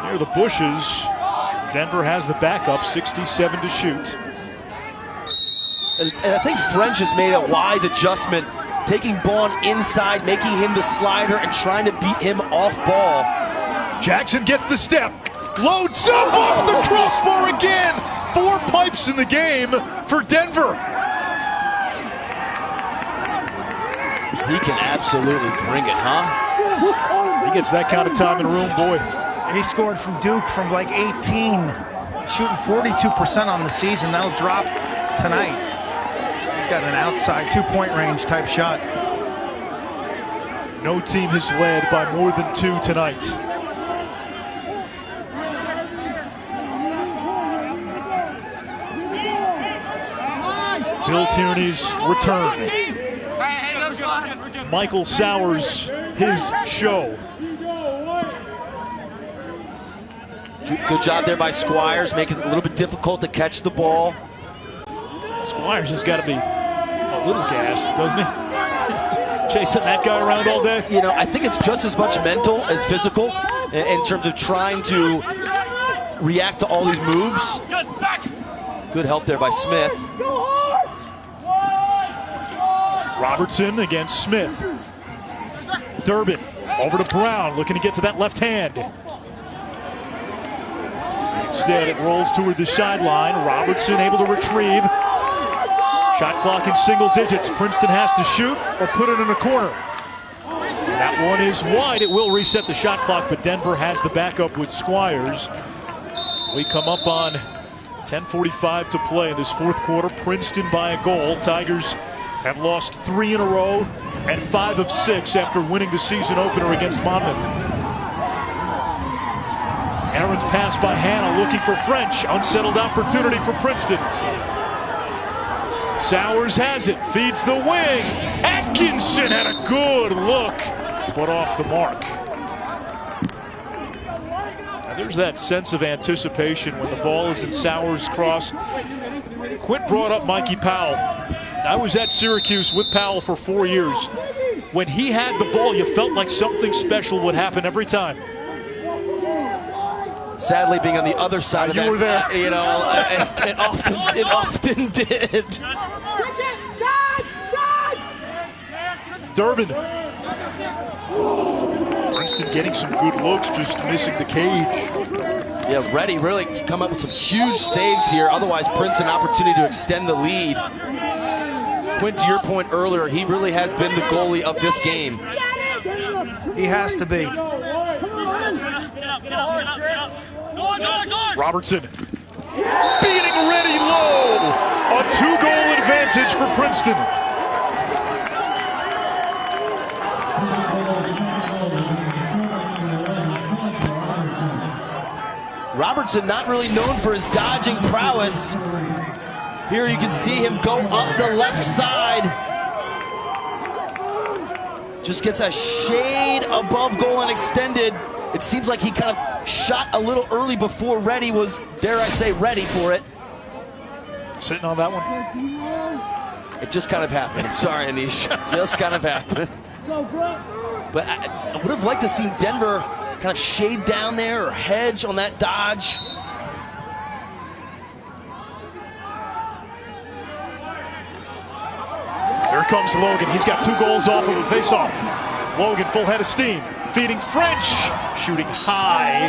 near the bushes. Denver has the backup, 67 to shoot. And I think French has made a wise adjustment, taking Bond inside, making him the slider, and trying to beat him off ball. Jackson gets the step. Loads up off the crossbar again. 4 pipes in the game for Denver. He can absolutely bring it, huh? He gets that kind of time in a room, boy. He scored from Duke from like 18, shooting 42% on the season. That'll drop tonight. He's got an outside 2-point range type shot. No team has led by more than 2 tonight. Bill Tierney's return. Michael Sowers, his show. Good job there by Squires, making it a little bit difficult to catch the ball. Squires has got to be a little gassed, doesn't he? Chasing that guy around all day. You know, I think it's just as much mental as physical in terms of trying to react to all these moves. Good help there by Smith. Robertson against Smith. Durbin over to Brown, looking to get to that left hand. Instead, it rolls toward the sideline. Robertson able to retrieve. Shot clock in single digits. Princeton has to shoot or put it in a corner. That one is wide. It will reset the shot clock, but Denver has the backup with Squires. We come up on 10:45 to play in this fourth quarter. Princeton by a goal. Tigers have lost 3 in a row and 5 of 6 after winning the season opener against Monmouth. Aaron's pass by Hanna looking for French. Unsettled opportunity for Princeton. Sowers has it, feeds the wing. Atkinson had a good look, but off the mark. Now there's that sense of anticipation when the ball is in Sowers' cross. Quint brought up Mikey Powell. I was at Syracuse with Powell for 4 years. When he had the ball, you felt like something special would happen every time. Sadly, being on the other side of that, you were there. You know, it often did. Durbin. Princeton getting some good looks, just missing the cage. Yeah, Reddy really come up with some huge saves here. Otherwise, Princeton opportunity to extend the lead. Quint, to your point earlier, he really has been the goalie of this game. He has to be. Robertson beating Reddy low. A 2-goal advantage for Princeton. Robertson not really known for his dodging prowess. Here you can see him go up the left side. Just gets a shade above goal and extended. It seems like he kind of shot a little early before Reddy was, dare I say, ready for it. Sitting on that one? It just kind of happened. I'm sorry, Anish. Just kind of happened. But I would have liked to see Denver kind of shade down there or hedge on that dodge. Here comes Logan. He's got 2 goals off of a face-off. Logan, full head of steam. Feeding French. Shooting high.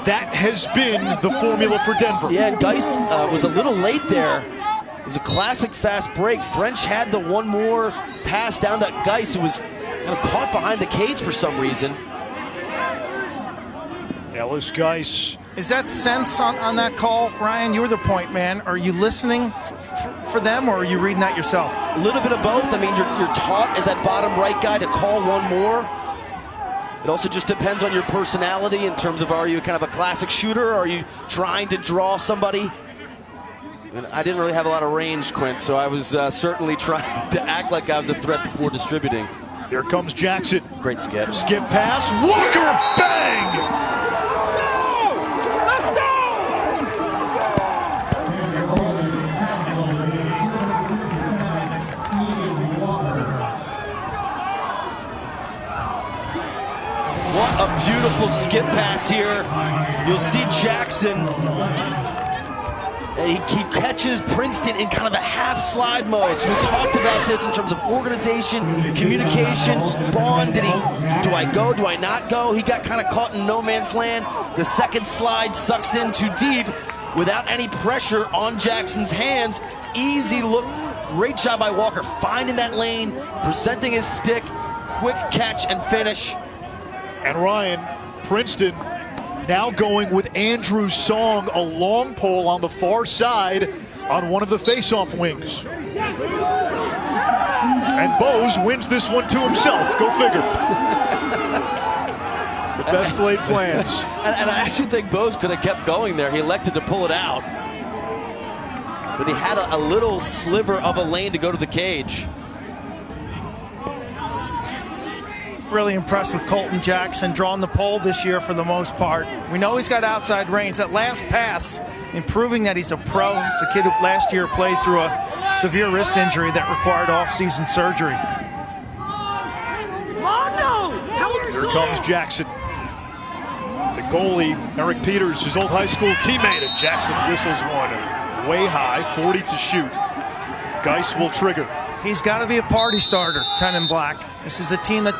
That has been the formula for Denver. Yeah, Geis was a little late there. It was a classic fast break. French had the one more pass down to Geis, who was kind of caught behind the cage for some reason. Ellis Geis. Is that sense on that call, Ryan? You were the point man. Are you listening for them, or are you reading that yourself? A little bit of both. I mean, you're taught as that bottom right guy to call one more. It also just depends on your personality in terms of, are you kind of a classic shooter, or are you trying to draw somebody? I didn't really have a lot of range, Quint, so I was certainly trying to act like I was a threat before distributing. Here comes Jackson. Great skip. Skip pass. Walker, bang! What a beautiful skip pass here. You'll see Jackson. He catches Princeton in kind of a half slide mode. So we talked about this in terms of organization, communication, bond. Do I go? Do I not go? He got kind of caught in no man's land. The second slide sucks in too deep without any pressure on Jackson's hands. Easy look. Great job by Walker finding that lane, presenting his stick, quick catch and finish. And Ryan, Princeton now going with Andrew Song, a long pole on the far side on one of the face-off wings. And Bose wins this one to himself. Go figure. The best laid plans. And I actually think Bose could have kept going there. He elected to pull it out. But he had a little sliver of a lane to go to the cage. Really impressed with Colton Jackson, drawing the pole this year for the most part. We know he's got outside range. That last pass, improving that he's a pro. It's a kid who last year played through a severe wrist injury that required off-season surgery. Here comes Jackson. The goalie, Eric Peters, his old high school teammate, and Jackson whistles one way high, 40 to shoot. Geis will trigger. He's got to be a party starter, 10 in black. This is a team that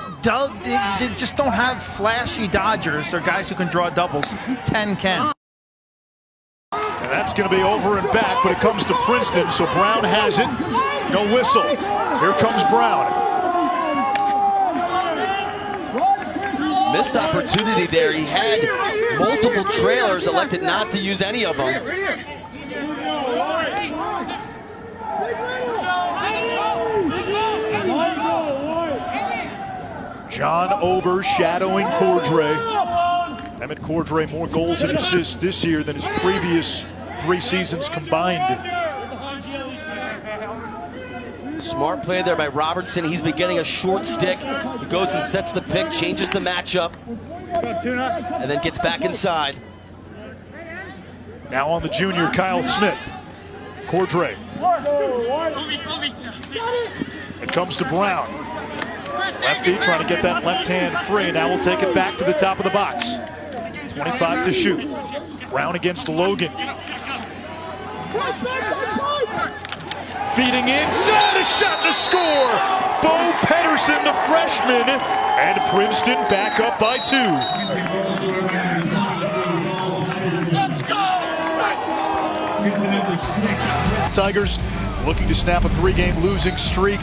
just don't have flashy dodgers or guys who can draw doubles. 10 can. And that's going to be over and back, but it comes to Princeton, so Brown has it. No whistle. Here comes Brown. Missed opportunity there. He had multiple trailers, elected not to use any of them. John Ober shadowing Cordray. Emmett Cordray more goals and assists this year than his previous 3 seasons combined. Smart play there by Robertson. He's been getting a short stick. He goes and sets the pick, changes the matchup, and then gets back inside. Now on the junior, Kyle Smith. Cordray. It comes to Brown. Lefty trying to get that left hand free. Now we'll take it back to the top of the box. 25 to shoot. Brown against Logan. Feeding inside, a shot to score. Bo Pedersen, the freshman, and Princeton back up by 2. Tigers looking to snap a 3-game losing streak.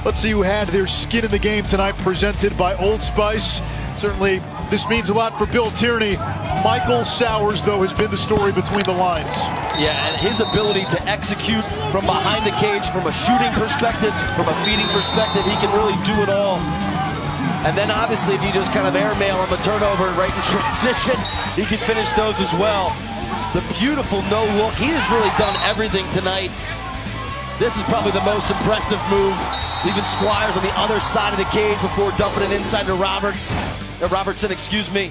Let's see who had their skin in the game tonight, presented by Old Spice. Certainly, this means a lot for Bill Tierney. Michael Sowers, though, has been the story between the lines. Yeah, and his ability to execute from behind the cage, from a shooting perspective, from a feeding perspective, he can really do it all. And then, obviously, if you just kind of airmail him a turnover right in transition, he can finish those as well. The beautiful no-look. He has really done everything tonight. This is probably the most impressive move. Leaving Squires on the other side of the cage before dumping it inside to Robertson, excuse me.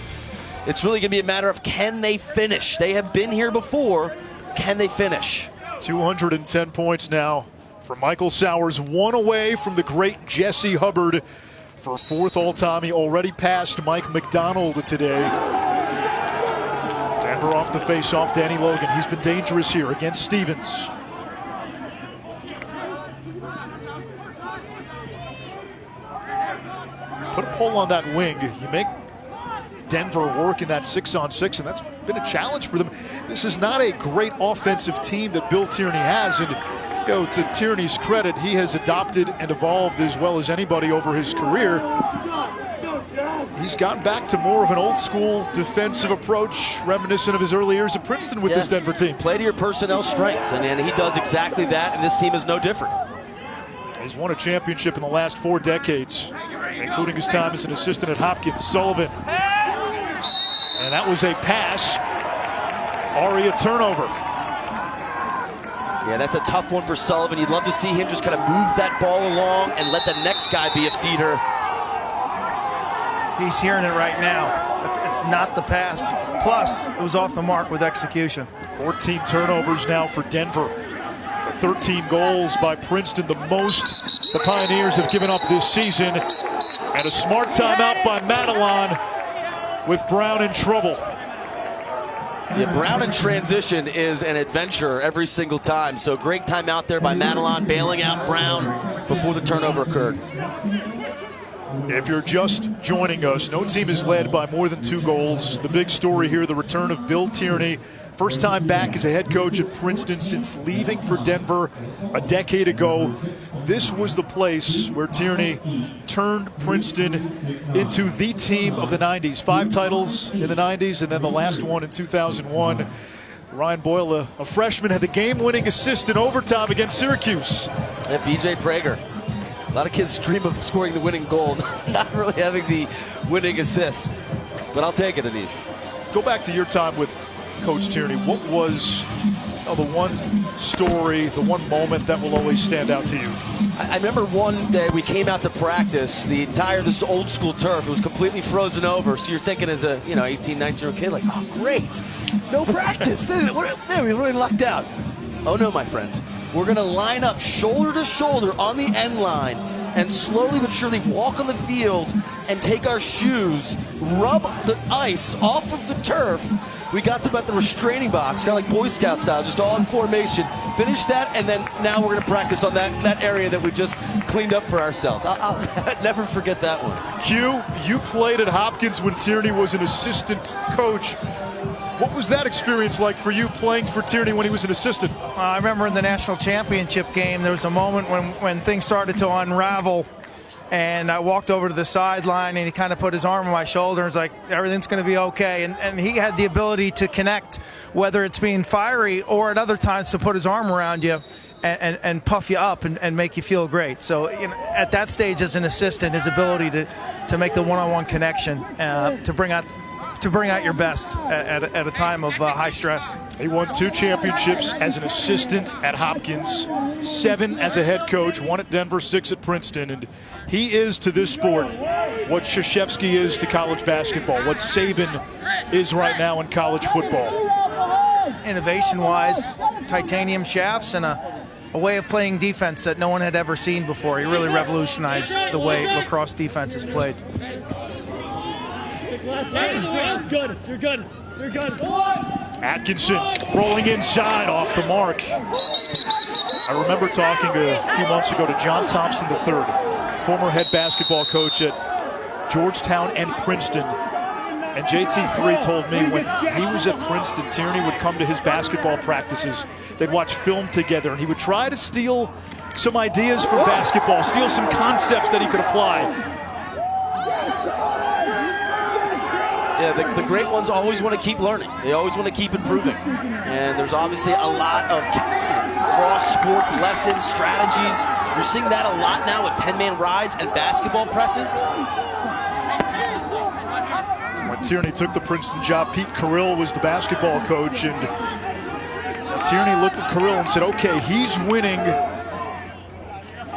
It's really going to be a matter of, can they finish? They have been here before. Can they finish? 210 points now for Michael Sowers. 1 away from the great Jesse Hubbard for 4th all-time. He already passed Mike McDonald today. Denver off the face-off. Danny Logan. He's been dangerous here against Stevens. Put a pole on that wing. You make Denver work in that 6-on-6, and that's been a challenge for them. This is not a great offensive team that Bill Tierney has, and to Tierney's credit, he has adopted and evolved as well as anybody over his career. He's gotten back to more of an old-school defensive approach, reminiscent of his early years at Princeton with this Denver team. Play to your personnel strengths, and he does exactly that, and this team is no different. He's won a championship in the last 4 decades, including his time as an assistant at Hopkins. Sullivan. And that was a pass. Aria turnover. Yeah, that's a tough one for Sullivan. You'd love to see him just kind of move that ball along and let the next guy be a feeder. He's hearing it right now. It's not the pass. Plus, it was off the mark with execution. 14 turnovers now for Denver. 13 goals by Princeton, the most the Pioneers have given up this season. And a smart timeout by Madelon with Brown in trouble. Yeah, Brown in transition is an adventure every single time. So great timeout there by Madelon, bailing out Brown before the turnover occurred. If you're just joining us, no team is led by more than 2 goals. The big story here, the return of Bill Tierney. First time back as a head coach at Princeton since leaving for Denver a decade ago. This was the place where Tierney turned Princeton into the team of the 90s. 5 titles in the 90s, and then the last one in 2001. Ryan Boyle, a freshman, had the game-winning assist in overtime against Syracuse. Yeah, B.J. Prager. A lot of kids dream of scoring the winning goal, not really having the winning assist. But I'll take it, Anish. Go back to your time with Coach Tierney. What was the one story, the one moment that will always stand out to you? I remember one day we came out to practice. This old school turf, it was completely frozen over. So you're thinking as a 18, 19-year-old kid, like, oh, great, no practice. Man, we really lucked out. Oh no, my friend. We're going to line up shoulder to shoulder on the end line and slowly but surely walk on the field and take our shoes, rub the ice off of the turf. We got to about the restraining box, kind of like Boy Scout style, just all in formation. Finish that, and then now we're going to practice on that area that we just cleaned up for ourselves. I'll never forget that one. Q, you played at Hopkins when Tierney was an assistant coach. What was that experience like for you playing for Tierney when he was an assistant? I remember in the national championship game, there was a moment when things started to unravel, and I walked over to the sideline, and he kind of put his arm on my shoulder and was like, everything's going to be okay. And he had the ability to connect, whether it's being fiery or at other times to put his arm around you and puff you up and make you feel great. So at that stage as an assistant, his ability to make the one-on-one connection, to bring out your best at a time of high stress. He won 2 championships as an assistant at Hopkins, 7 as a head coach, 1 at Denver, 6 at Princeton. And he is to this sport what Krzyzewski is to college basketball, what Saban is right now in college football. Innovation-wise, titanium shafts and a way of playing defense that no one had ever seen before. He really revolutionized the way lacrosse defense is played. Good. You're good. You're good. Atkinson rolling inside off the mark. I remember talking a few months ago to John Thompson III, former head basketball coach at Georgetown and Princeton. And JT3 told me when he was at Princeton, Tierney would come to his basketball practices. They'd watch film together, and he would try to steal some ideas from basketball, steal some concepts that he could apply. Yeah, the great ones always want to keep learning. They always want to keep improving. And there's obviously a lot of cross-sports lessons, strategies. You're seeing that a lot now with 10-man rides and basketball presses. When Tierney took the Princeton job, Pete Carrill was the basketball coach, and Tierney looked at Carrill and said, okay, he's winning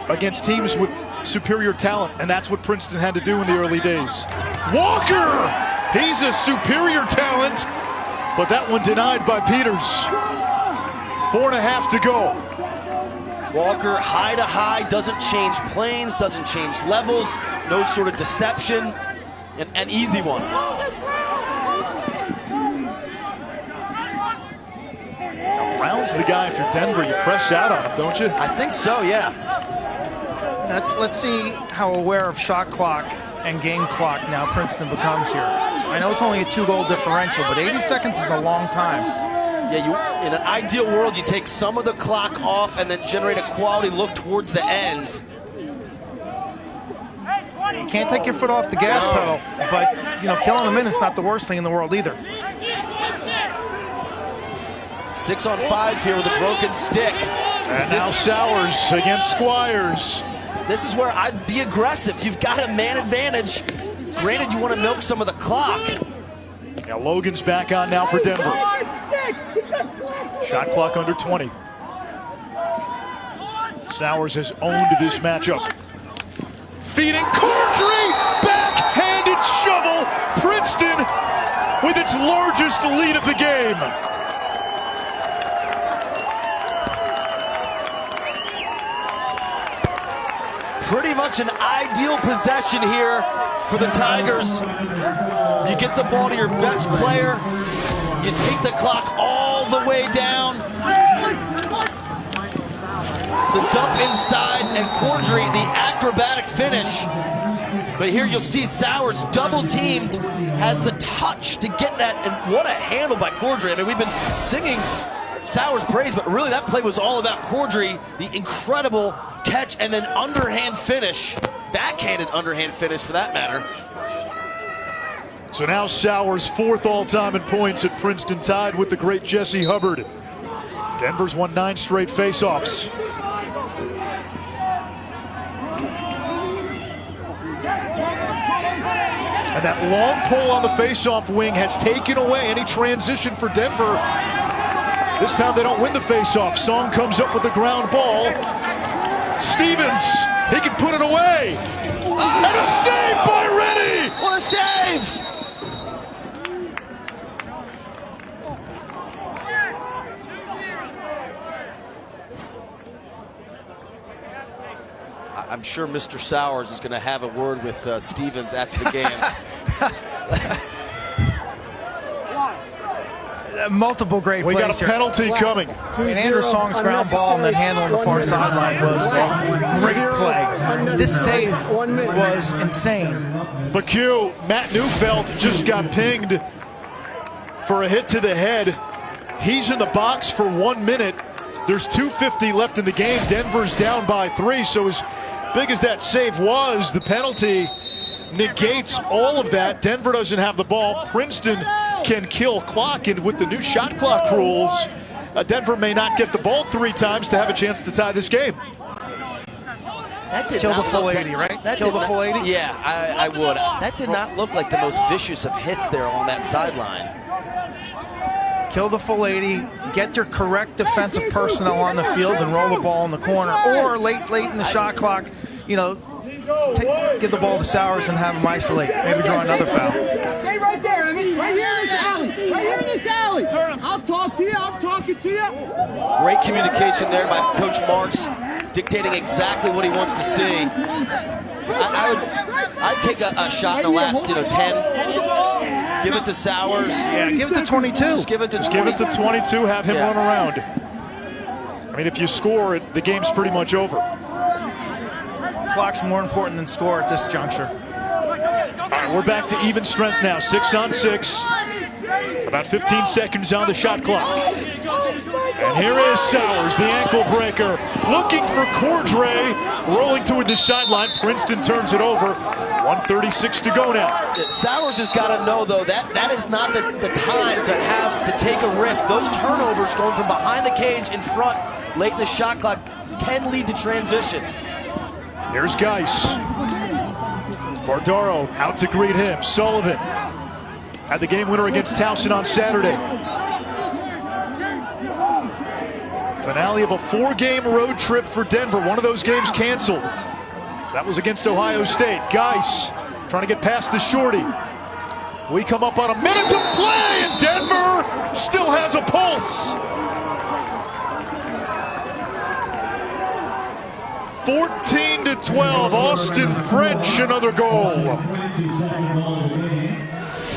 against teams with superior talent, and that's what Princeton had to do in the early days. Walker! He's a superior talent, but that one denied by Peters. 4.5 to go. Walker, high to high, doesn't change planes, doesn't change levels, no sort of deception, an easy one. Now, Brown's the guy if you're Denver, you press out on him, don't you? I think so, yeah. Let's see how aware of shot clock and game clock now Princeton becomes here. I know it's only a 2-goal differential, but 80 seconds is a long time. Yeah, in an ideal world, you take some of the clock off and then generate a quality look towards the end. You can't take your foot off the gas pedal, but killing a minute's not the worst thing in the world either. 6 on 5 here with a broken stick. And now Sowers against Squires. This is where I'd be aggressive. You've got a man advantage. Granted, you want to milk some of the clock. Now Logan's back on now for Denver. Shot clock under 20. Sowers has owned this matchup. Feeding Cordry, backhanded shovel. Princeton with its largest lead of the game. Pretty much an ideal possession here for the Tigers. You get the ball to your best player. You take the clock all the way down. The dump inside, and Cordry, the acrobatic finish. But here you'll see Sowers double teamed, has the touch to get that, and what a handle by Cordry. I mean, we've been singing Sowers praise, but really that play was all about Cordry, the incredible catch and then underhand finish, backhanded underhand finish for that matter. So now Sowers 4th all-time in points at Princeton, tied with the great Jesse Hubbard. Denver's won 9 straight faceoffs. And that long pull on the faceoff wing has taken away any transition for Denver. This time they don't win the faceoff. Song comes up with the ground ball. Stevens, he can put it away. And a save by Rennie! What a save! I'm sure Mr. Sowers is going to have a word with Stevens after the game. Multiple great plays. We got a penalty coming. And Andrew Song's ground ball and then handling the far sideline was a great play. This save was insane. McHugh, Matt Neufeld just got pinged for a hit to the head. He's in the box for 1 minute. There's 2:50 left in the game. Denver's down by 3, so as big as that save was, the penalty negates all of that. Denver doesn't have the ball. Princeton can kill clock, and with the new shot clock rules, Denver may not get the ball 3 times to have a chance to tie this game. That did Kill not the full look 80, like, right? That Kill did the full 80? Yeah, I would. That did not look like the most vicious of hits there on that sideline. Kill the full 80, get your correct defensive personnel on the field and roll the ball in the corner, or late in the shot clock, you know, give the ball to Sowers and have him isolate. Maybe draw another foul. Stay right there, Emmy. Right here in this alley. Right here in this alley. I'll talk to you. I'm talking to you. Great communication there by Coach Marks, dictating exactly what he wants to see. I'd take a shot in the last 10. Give it to Sowers. Yeah, give it to 22. Just give it to 22, have him run around. I mean, if you score, the game's pretty much over. Clock's more important than score at this juncture. All right, we're back to even strength now, 6 on 6. About 15 seconds on the shot clock. And here is Sowers, the ankle breaker, looking for Cordray, rolling toward the sideline. Princeton turns it over. 1:36 to go now. Sowers has got to know, though, that is not the time to take a risk. Those turnovers going from behind the cage in front late in the shot clock can lead to transition. Here's Geis. Bardaro out to greet him. Sullivan had the game winner against Towson on Saturday. Finale of a 4-game road trip for Denver. One of those games canceled. That was against Ohio State. Geis trying to get past the shorty. We come up on a minute to play, and Denver still has a pulse. 14-12, Austin French, another goal.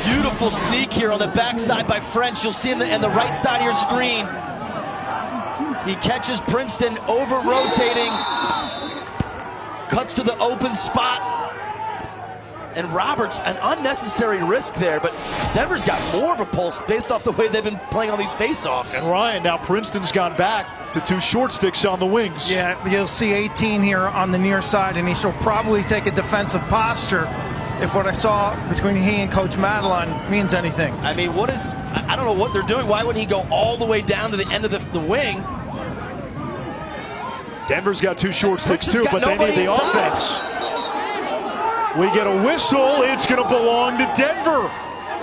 Beautiful sneak here on the backside by French. You'll see in the right side of your screen. He catches Princeton over-rotating, cuts to the open spot. And Roberts, an unnecessary risk there, but Denver's got more of a pulse based off the way they've been playing on these faceoffs. And Ryan, now Princeton's gone back to 2 short sticks on the wings. Yeah, you'll see 18 here on the near side, and he shall probably take a defensive posture if what I saw between he and Coach Madeline means anything. I mean, I don't know what they're doing. Why wouldn't he go all the way down to the end of the wing? Denver's got 2 short sticks too, but they need the offense. We get a whistle. It's going to belong to Denver.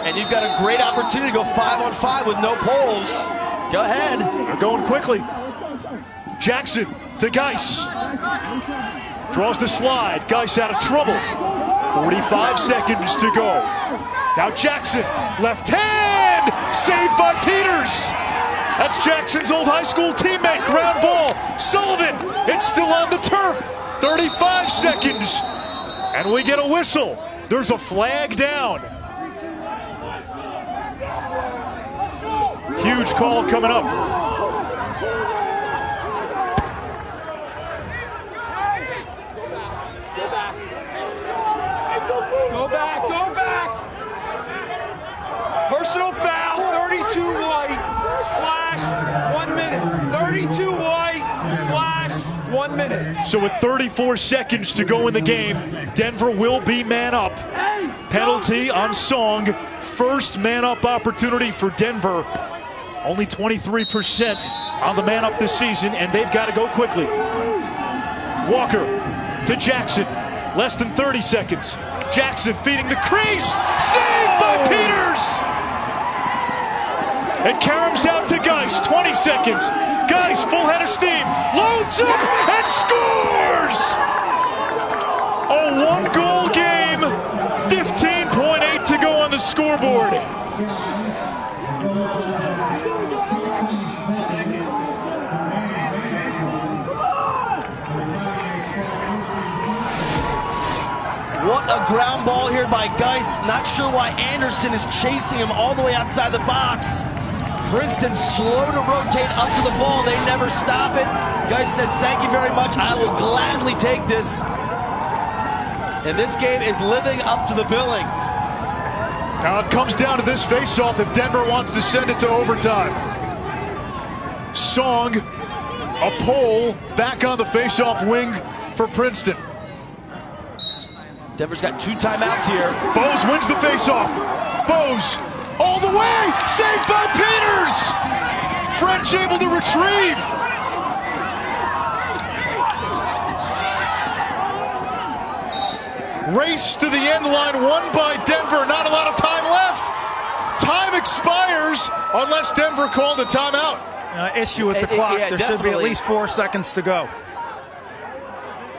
And you've got a great opportunity to go 5-on-5 with no poles. Go ahead. They're going quickly. Jackson to Geis. Draws the slide. Geis out of trouble. 45 seconds to go. Now Jackson, left hand, saved by Peters. That's Jackson's old high school teammate, ground ball. Sullivan, it's still on the turf. 35 seconds, and we get a whistle. There's a flag down. Huge call coming up. Go back, go back. Personal foul, 32 white, slash 1 minute. 32 white, slash 1 minute. So with 34 seconds to go in the game, Denver will be man up. Penalty on Song. First man up opportunity for Denver. Only 23% on the man up this season, and they've got to go quickly. Walker to Jackson. Less than 30 seconds. Jackson feeding the crease. Saved by Peters! And Karam's out to Geis. 20 seconds. Geis, full head of steam. Loads up and scores! A one-goal game. 15.8 to go on the scoreboard. What a ground ball here by Geis. Not sure why Anderson is chasing him all the way outside the box. Princeton slow to rotate up to the ball. They never stop it. Geis says, thank you very much. I will gladly take this. And this game is living up to the billing. Now it comes down to this face-off if Denver wants to send it to overtime. Song, a pole, back on the face-off wing for Princeton. Denver's got 2 timeouts here. Bose wins the face-off. Bose, all the way, saved by Peters! French able to retrieve. Race to the end line, won by Denver. Not a lot of time left. Time expires unless Denver called a timeout. Issue with the clock. Yeah, there definitely. should be at least 4 seconds to go.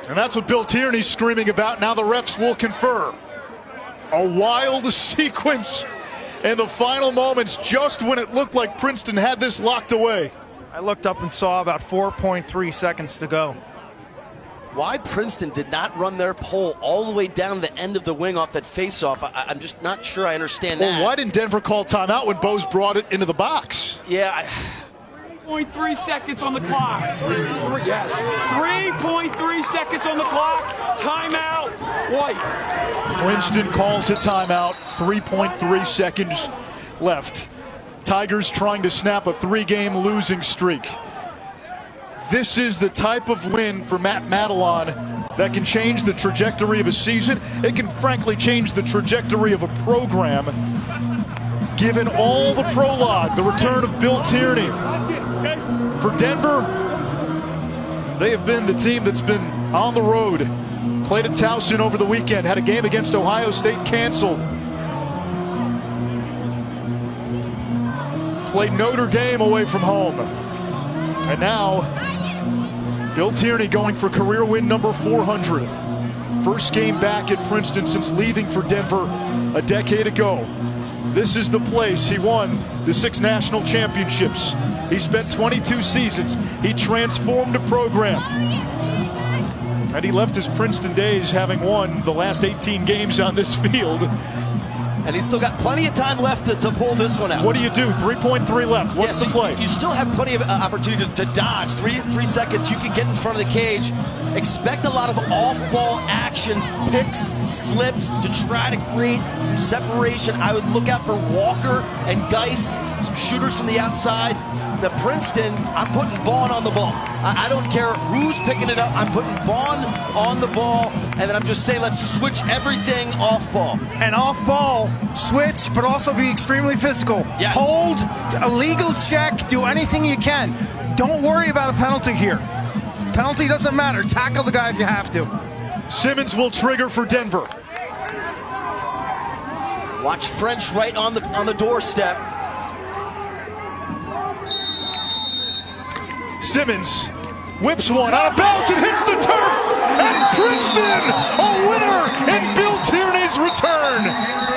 And that's what Bill Tierney's screaming about. Now the refs will confer. A wild sequence in the final moments, just when it looked like Princeton had this locked away. I looked up and saw about 4.3 seconds to go. Why Princeton did not run their pole all the way down the end of the wing off that face-off, I'm just not sure I understand that. Well, why didn't Denver call timeout when Bose brought it into the box? Yeah, 3.3 seconds on the clock. Yes, 3.3 seconds on the clock. Timeout, White. Princeton calls a timeout. 3.3 seconds left. Tigers trying to snap a 3-game losing streak. This is the type of win for Matt Madelon that can change the trajectory of a season. It can frankly change the trajectory of a program. Given all the prologue, the return of Bill Tierney. For Denver, they have been the team that's been on the road. Played at Towson over the weekend, had a game against Ohio State canceled. Played Notre Dame away from home. And now, Bill Tierney going for career win number 400. First game back at Princeton since leaving for Denver a decade ago. This is the place he won the 6 national championships. He spent 22 seasons. He transformed a program. And he left his Princeton days having won the last 18 games on this field. And he's still got plenty of time left to pull this one out. What do you do? 3.3 left. What's the play? You still have plenty of opportunity to dodge. Three seconds. You can get in front of the cage. Expect a lot of off-ball action, picks, slips to try to create some separation. I would look out for Walker and Geis, some shooters from the outside. The Princeton, I'm putting Vaughn on the ball. I don't care who's picking it up. I'm putting Vaughn on the ball, and then I'm just saying let's switch everything off ball. And off ball, switch, but also be extremely physical. Yes. Hold, a legal check, do anything you can. Don't worry about a penalty here. Penalty doesn't matter. Tackle the guy if you have to. Simmons will trigger for Denver. Watch French right on the doorstep. Simmons whips one out of bounds and hits the turf. And Princeton, a winner in Bill Tierney's return.